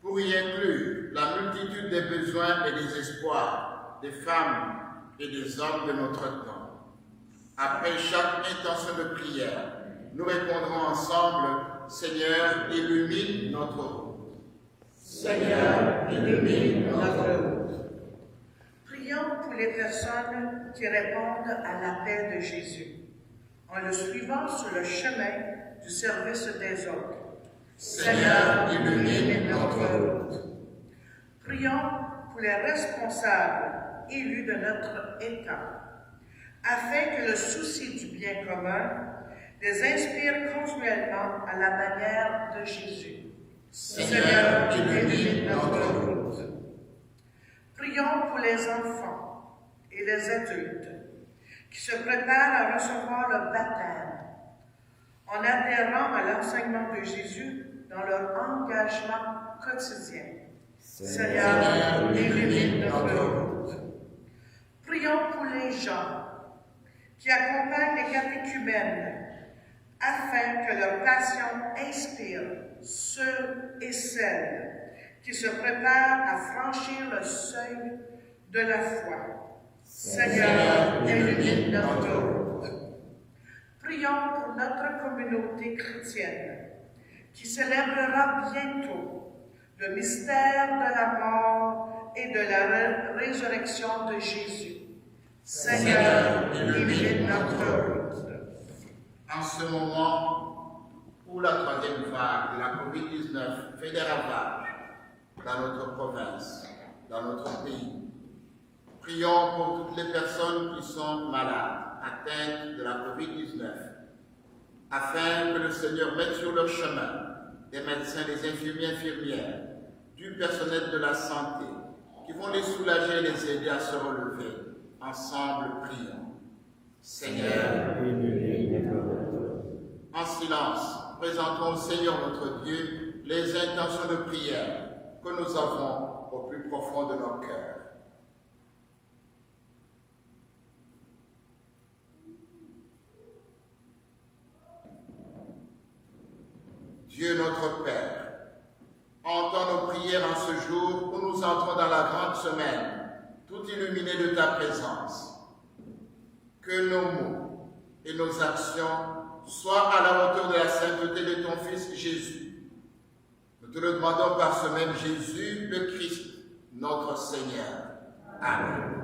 pour y inclure la multitude des besoins et des espoirs des femmes et des hommes de notre temps. Après chaque intention de prière, nous répondrons ensemble, Seigneur, illumine notre route. Seigneur, illumine notre route. Prions pour les personnes qui répondent à l'appel de Jésus, en le suivant sur le chemin du service des autres. Seigneur, illumine notre route. Prions pour les responsables élus de notre État, afin que le souci du bien commun les inspire continuellement à la manière de Jésus. Seigneur, illumine notre route. Prions pour les enfants et les adultes qui se préparent à recevoir le baptême en adhérant à l'enseignement de Jésus dans leur engagement quotidien. Seigneur, illumine notre route. Prions pour les gens qui accompagnent les catéchumènes afin que leur passion inspire ceux et celles qui se préparent à franchir le seuil de la foi. Seigneur, illumine notre route. Prions pour notre communauté chrétienne qui célébrera bientôt le mystère de la mort et de la résurrection de Jésus. Seigneur, illumine notre route. En ce moment où la troisième vague de la COVID-19 fait des ravages dans notre province, dans notre pays, prions pour toutes les personnes qui sont malades, atteintes de la COVID-19, afin que le Seigneur mette sur leur chemin des médecins, des infirmières, du personnel de la santé, qui vont les soulager et les aider à se relever. Ensemble, prions. Seigneur, en silence, présentons au Seigneur notre Dieu les intentions de prière que nous avons au plus profond de nos cœurs. Dieu notre Père, entends nos prières en ce jour où nous entrons dans la grande semaine, tout illuminés de ta présence. Que nos mots et nos actions soient à la hauteur de la sainteté de ton Fils Jésus. Nous te le demandons par ce même Jésus, le Christ, notre Seigneur. Amen.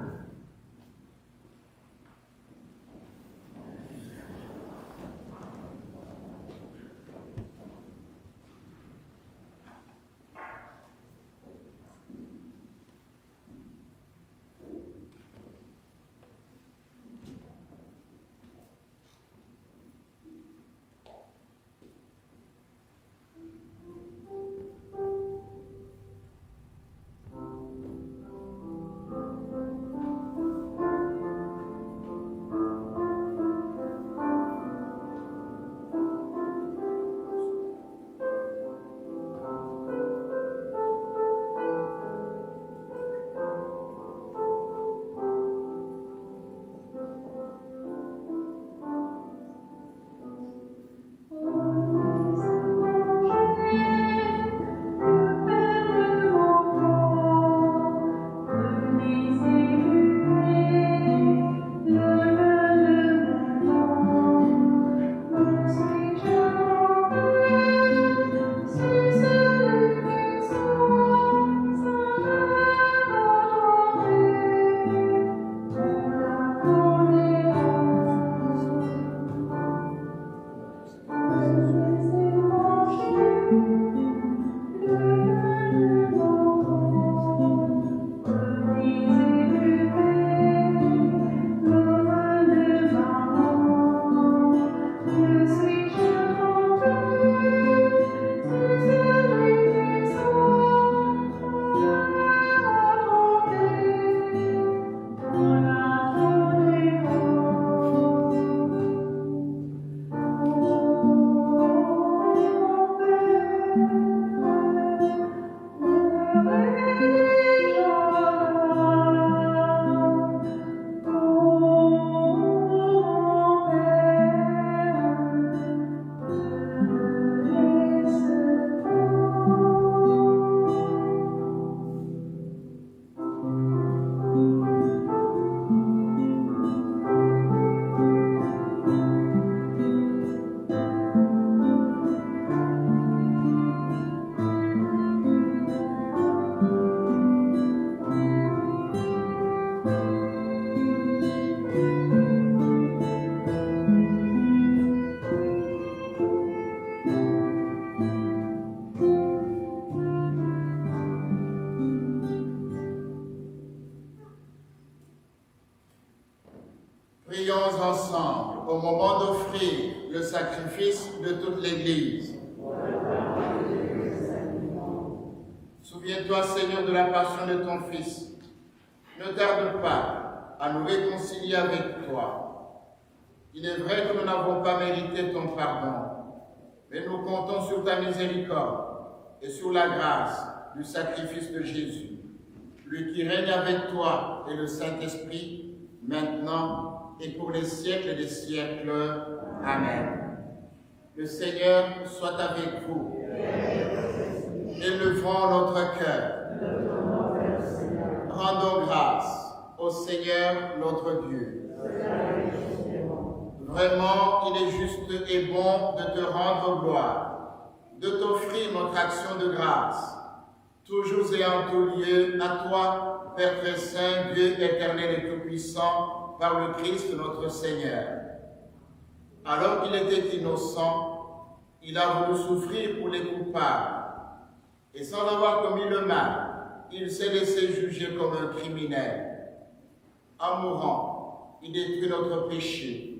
de toute l'Église. Souviens-toi, Seigneur, de la passion de ton Fils. Ne tarde pas à nous réconcilier avec toi. Il est vrai que nous n'avons pas mérité ton pardon, mais nous comptons sur ta miséricorde et sur la grâce du sacrifice de Jésus, lui qui règne avec toi et le Saint-Esprit, maintenant et pour les siècles des siècles. Amen. Le Seigneur soit avec vous. Élevons notre cœur. Rendons grâce au Seigneur notre Dieu. Vraiment, il est juste et bon de te rendre gloire, de t'offrir notre action de grâce, toujours et en tout lieu, à toi, Père très saint, Dieu éternel et tout-puissant, par le Christ notre Seigneur. Alors qu'il était innocent, il a voulu souffrir pour les coupables, et sans avoir commis le mal, il s'est laissé juger comme un criminel. En mourant, il détruit notre péché.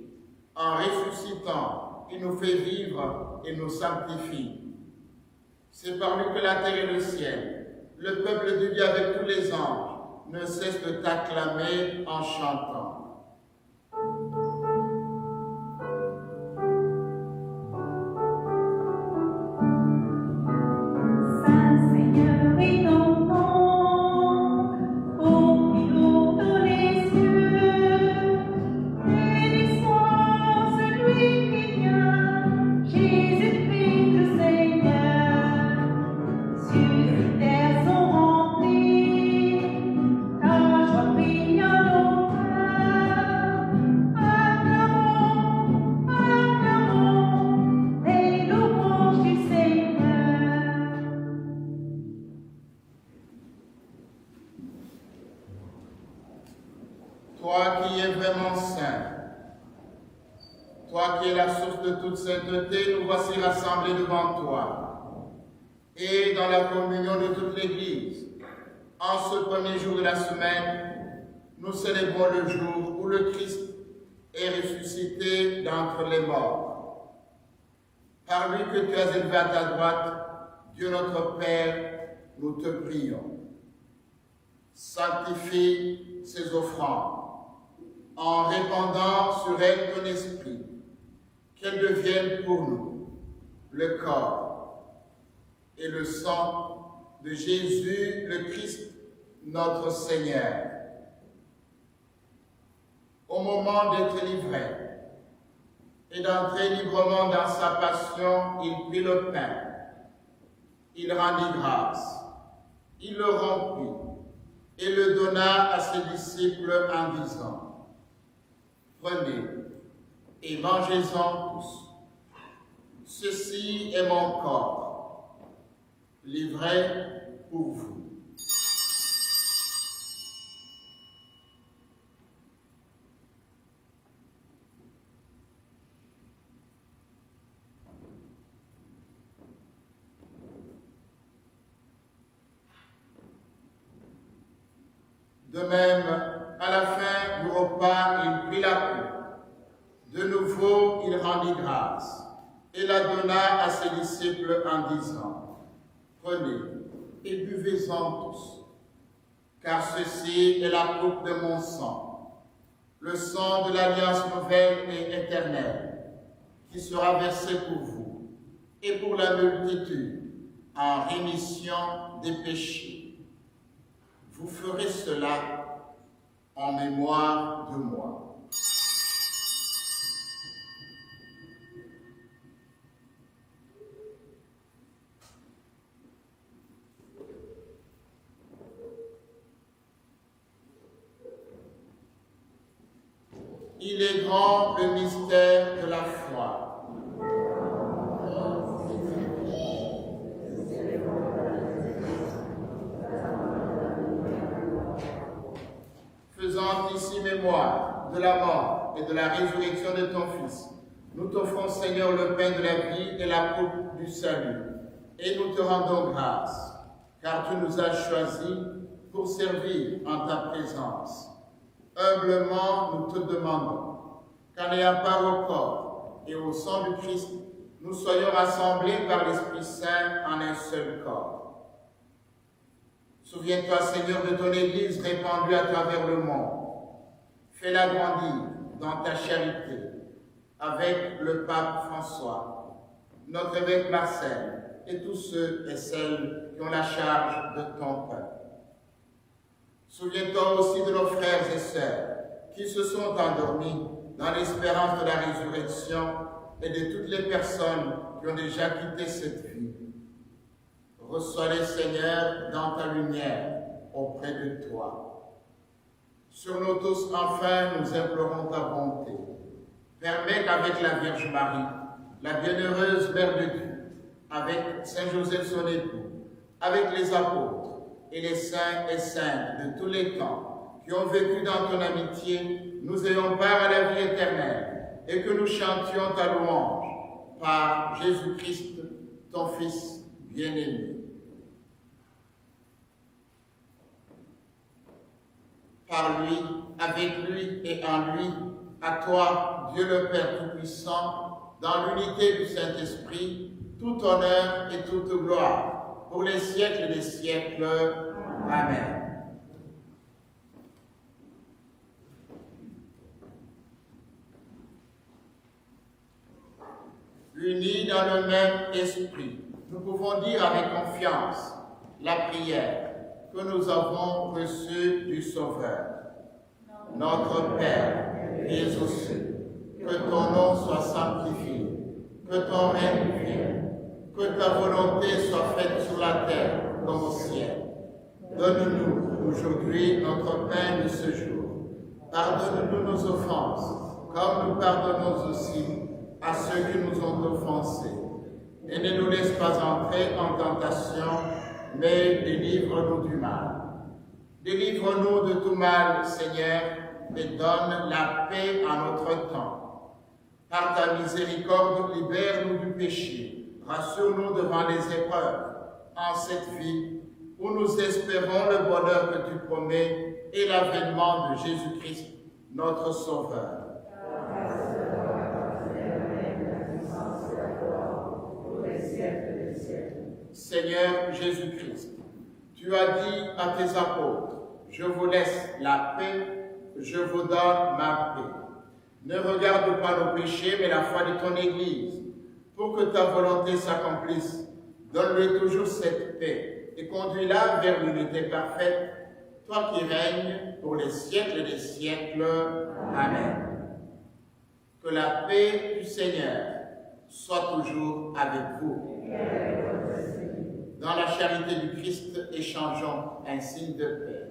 En ressuscitant, il nous fait vivre et nous sanctifie. C'est par lui que la terre et le ciel, le peuple de Dieu avec tous les anges, ne cessent de t'acclamer en chantant. Toi qui es vraiment saint, toi qui es la source de toute sainteté, nous voici rassemblés devant toi. Et dans la communion de toute l'Église, en ce premier jour de la semaine, nous célébrons le jour où le Christ est ressuscité d'entre les morts. Par lui que tu as élevé à ta droite, Dieu notre Père, nous te prions. Sanctifie ces offrandes, en répandant sur elles ton esprit, qu'elles deviennent pour nous le corps et le sang de Jésus le Christ, notre Seigneur. Au moment d'être livré et d'entrer librement dans sa passion, il prit le pain, il rendit grâce, il le rompit et le donna à ses disciples en disant: prenez et mangez-en tous. Ceci est mon corps, livré pour vous. De même, à la fin du repas, il prit la coupe. De nouveau, il rendit grâce et la donna à ses disciples en disant: prenez et buvez-en tous, car ceci est la coupe de mon sang, le sang de l'alliance nouvelle et éternelle, qui sera versé pour vous et pour la multitude en rémission des péchés. Vous ferez cela en mémoire de moi. Il est grand le mystère de la foi. Faisant ici mémoire de la mort et de la résurrection de ton Fils, nous t'offrons, Seigneur, le pain de la vie et la coupe du salut, et nous te rendons grâce, car tu nous as choisis pour servir en ta présence. Humblement, nous te demandons qu'en ayant part au corps et au sang du Christ, nous soyons rassemblés par l'Esprit Saint en un seul corps. Souviens-toi, Seigneur, de ton Église répandue à travers le monde. Fais-la grandir dans ta charité, avec le pape François, notre évêque Marcel, et tous ceux et celles qui ont la charge de ton peuple. Souviens-toi aussi de nos frères et sœurs qui se sont endormis dans l'espérance de la résurrection et de toutes les personnes qui ont déjà quitté cette vie. Reçois-les, Seigneur, dans ta lumière, auprès de toi. Sur nous tous, enfin, nous implorons ta bonté. Permets qu'avec la Vierge Marie, la bienheureuse Mère de Dieu, avec Saint Joseph son époux, avec les apôtres et les saints et saintes de tous les temps qui ont vécu dans ton amitié, nous ayons part à la vie éternelle et que nous chantions ta louange par Jésus-Christ, ton Fils bien-aimé. Par lui, avec lui et en lui, à toi, Dieu le Père Tout-Puissant, dans l'unité du Saint-Esprit, tout honneur et toute gloire, pour les siècles des siècles. Amen. Unis dans le même esprit, nous pouvons dire avec confiance la prière que nous avons reçue du Sauveur. Notre Père, qui es aux cieux, que ton nom soit sanctifié, que ton règne vienne, que ta volonté soit faite sur la terre comme au ciel. Donne-nous aujourd'hui notre pain de ce jour. Pardonne-nous nos offenses, comme nous pardonnons aussi à ceux qui nous ont offensés. Et ne nous laisse pas entrer en tentation, mais délivre-nous du mal. Délivre-nous de tout mal, Seigneur, et donne la paix à notre temps. Par ta miséricorde, libère-nous du péché. Rassure-nous devant les épreuves, en cette vie où nous espérons le bonheur que tu promets et l'avènement de Jésus-Christ, notre Sauveur. Seigneur Jésus-Christ, tu as dit à tes apôtres, je vous laisse la paix, je vous donne ma paix. Ne regarde pas nos péchés, mais la foi de ton Église. Pour que ta volonté s'accomplisse, donne-lui toujours cette paix et conduis-la vers l'unité parfaite, toi qui règnes pour les siècles des siècles. Amen. Que la paix du Seigneur soit toujours avec vous. Dans la charité du Christ, échangeons un signe de paix.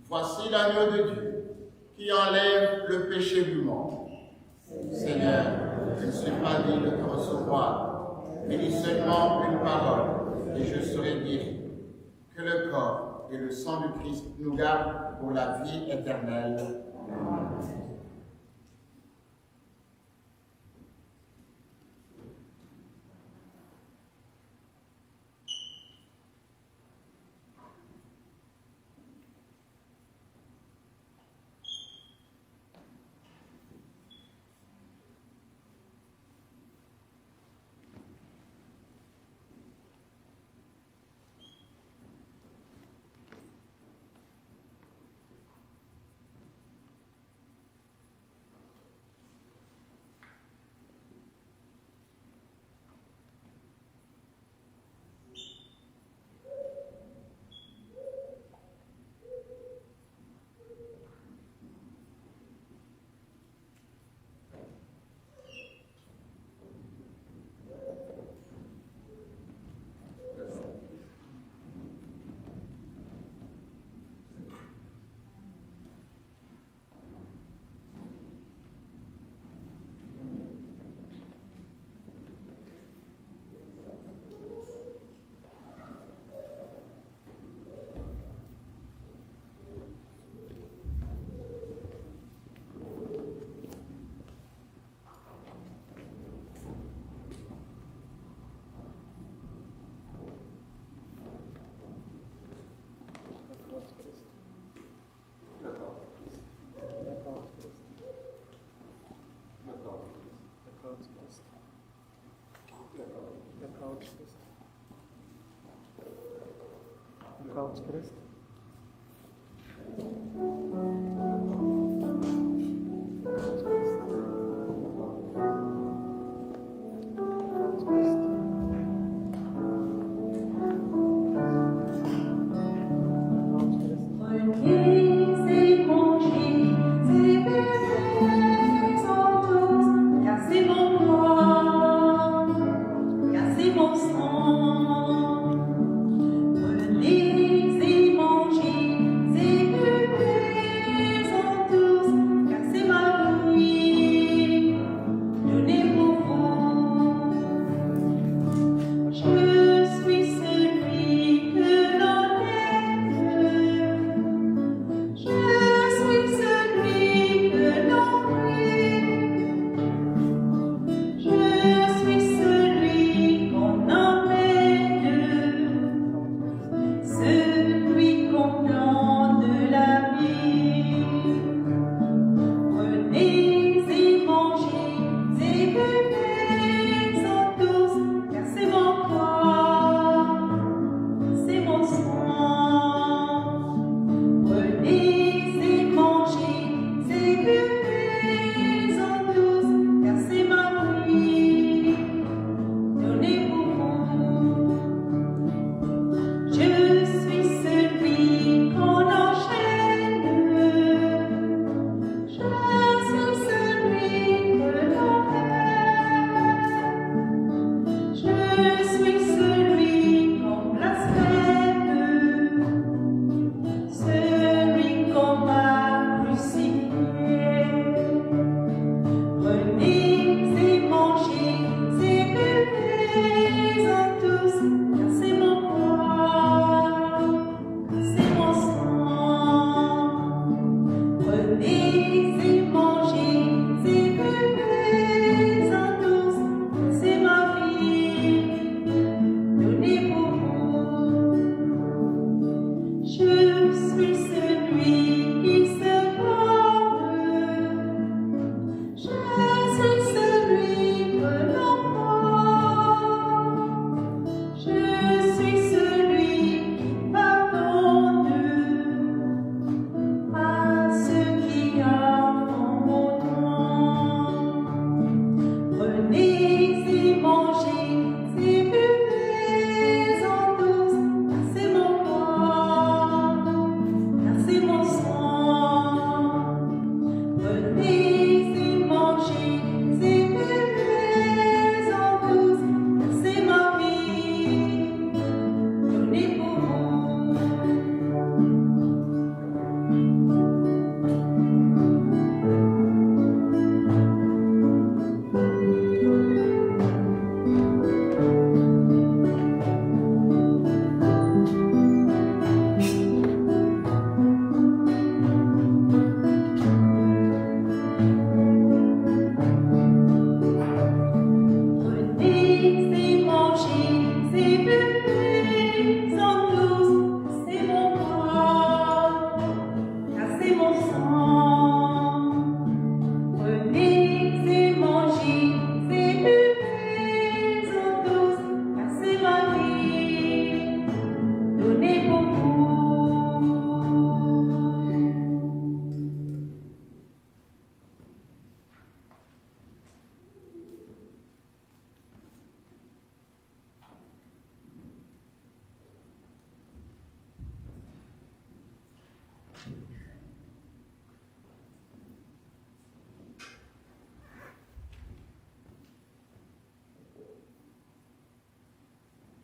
Voici l'agneau de Dieu qui enlève le péché du monde. Seigneur, je ne suis pas digne de te recevoir, et dis seulement une parole, et je serai guéri. Que le corps et le sang du Christ nous gardent pour la vie éternelle. Amen. Christ. Mon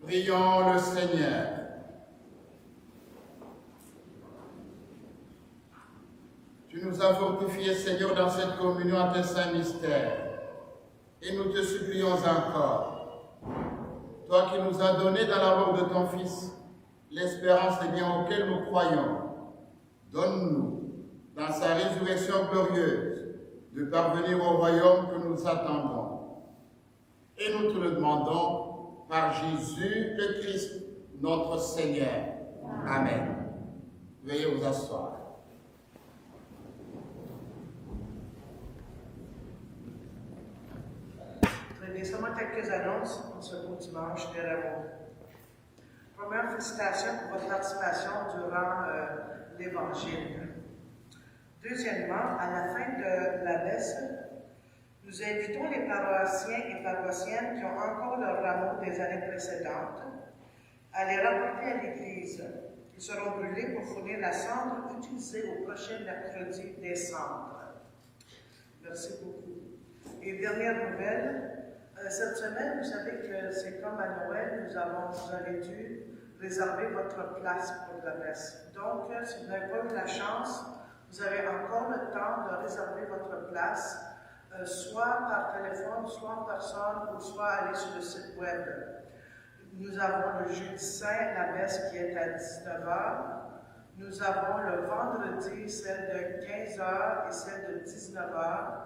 Prions le Seigneur. Tu nous as fortifiés, Seigneur, dans cette communion à tes saints mystères. Et nous te supplions encore, toi qui nous as donné dans la mort de ton Fils l'espérance des biens auxquels nous croyons, donne-nous, dans sa résurrection glorieuse, de parvenir au royaume que nous attendons. Et nous te le demandons par Jésus le Christ, notre Seigneur. Amen. Veuillez vous asseoir. Très bien, seulement quelques annonces pour ce beau dimanche de Rameau. Première félicitation pour votre participation durant l'Évangile. Deuxièmement, à la fin de la messe, nous invitons les paroissiens et paroissiennes qui ont encore leur rameau des années précédentes à les rapporter à l'Église. Ils seront brûlés pour fournir la cendre utilisée au prochain mercredi des cendres. Merci beaucoup. Et dernière nouvelle, cette semaine, vous savez que c'est comme à Noël, vous avez dû réserver votre place pour la messe. Donc, si vous n'avez pas eu la chance, vous avez encore le temps de réserver votre place, soit par téléphone, soit en personne, ou soit aller sur le site web. Nous avons le jeudi saint, la messe qui est à 19h. Nous avons le vendredi, celle de 15h et celle de 19h.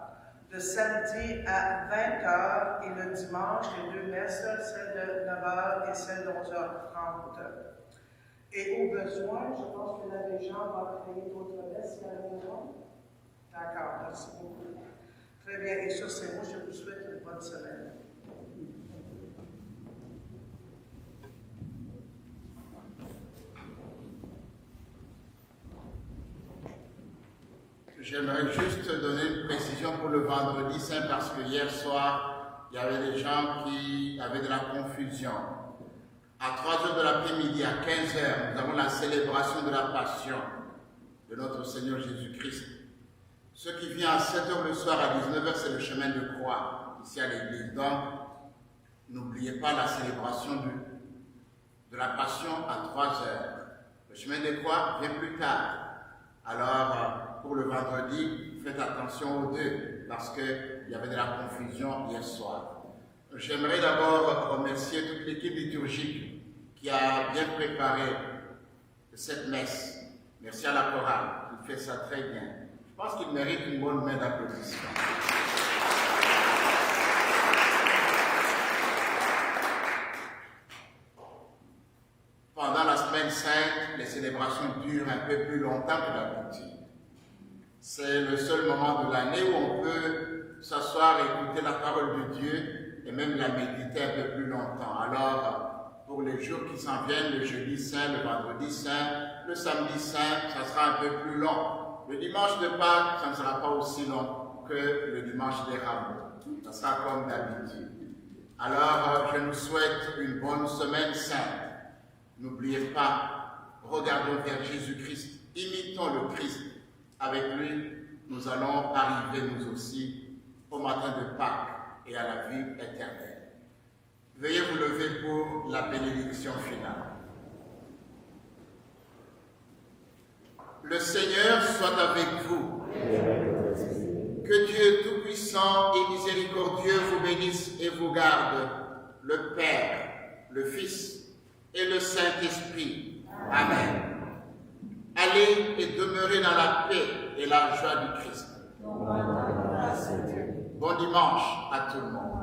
Le samedi à 20h et le dimanche, les deux messes, celle de 9h et celle de 11h30. Et au besoin, je pense que la Régent va créer d'autres messes à la maison. D'accord, merci beaucoup. Très bien, et sur ces mots, je vous souhaite une bonne semaine. J'aimerais juste donner une précision pour le vendredi saint parce que hier soir, il y avait des gens qui avaient de la confusion. À 3h de l'après-midi, à 15h, nous avons la célébration de la Passion de notre Seigneur Jésus-Christ. Ce qui vient à 7h le soir, à 19h, c'est le chemin de croix, ici à l'église. Donc, n'oubliez pas la célébration de la Passion à 3h. Le chemin de croix vient plus tard. Alors, pour le vendredi, faites attention aux deux, parce qu'il y avait de la confusion hier soir. J'aimerais d'abord remercier toute l'équipe liturgique qui a bien préparé cette messe. Merci à la chorale, qui fait ça très bien. Je pense qu'il mérite une bonne main d'applaudissement. Pendant la semaine sainte, les célébrations durent un peu plus longtemps que d'habitude. C'est le seul moment de l'année où on peut s'asseoir et écouter la parole de Dieu et même la méditer un peu plus longtemps. Alors, pour les jours qui s'en viennent, le jeudi saint, le vendredi saint, le samedi saint, ça sera un peu plus long. Le dimanche de Pâques, ça ne sera pas aussi long que le dimanche des Rameaux. Ça sera comme d'habitude. Alors, je nous souhaite une bonne semaine sainte. N'oubliez pas, regardons vers Jésus-Christ, imitons le Christ. Avec lui, nous allons arriver nous aussi au matin de Pâques et à la vie éternelle. Veuillez vous lever pour la bénédiction finale. Le Seigneur soit avec vous. Que Dieu Tout-Puissant et Miséricordieux vous bénisse et vous garde, le Père, le Fils et le Saint-Esprit. Amen. Allez et demeurez dans la paix et la joie du Christ. Bon dimanche à tout le monde.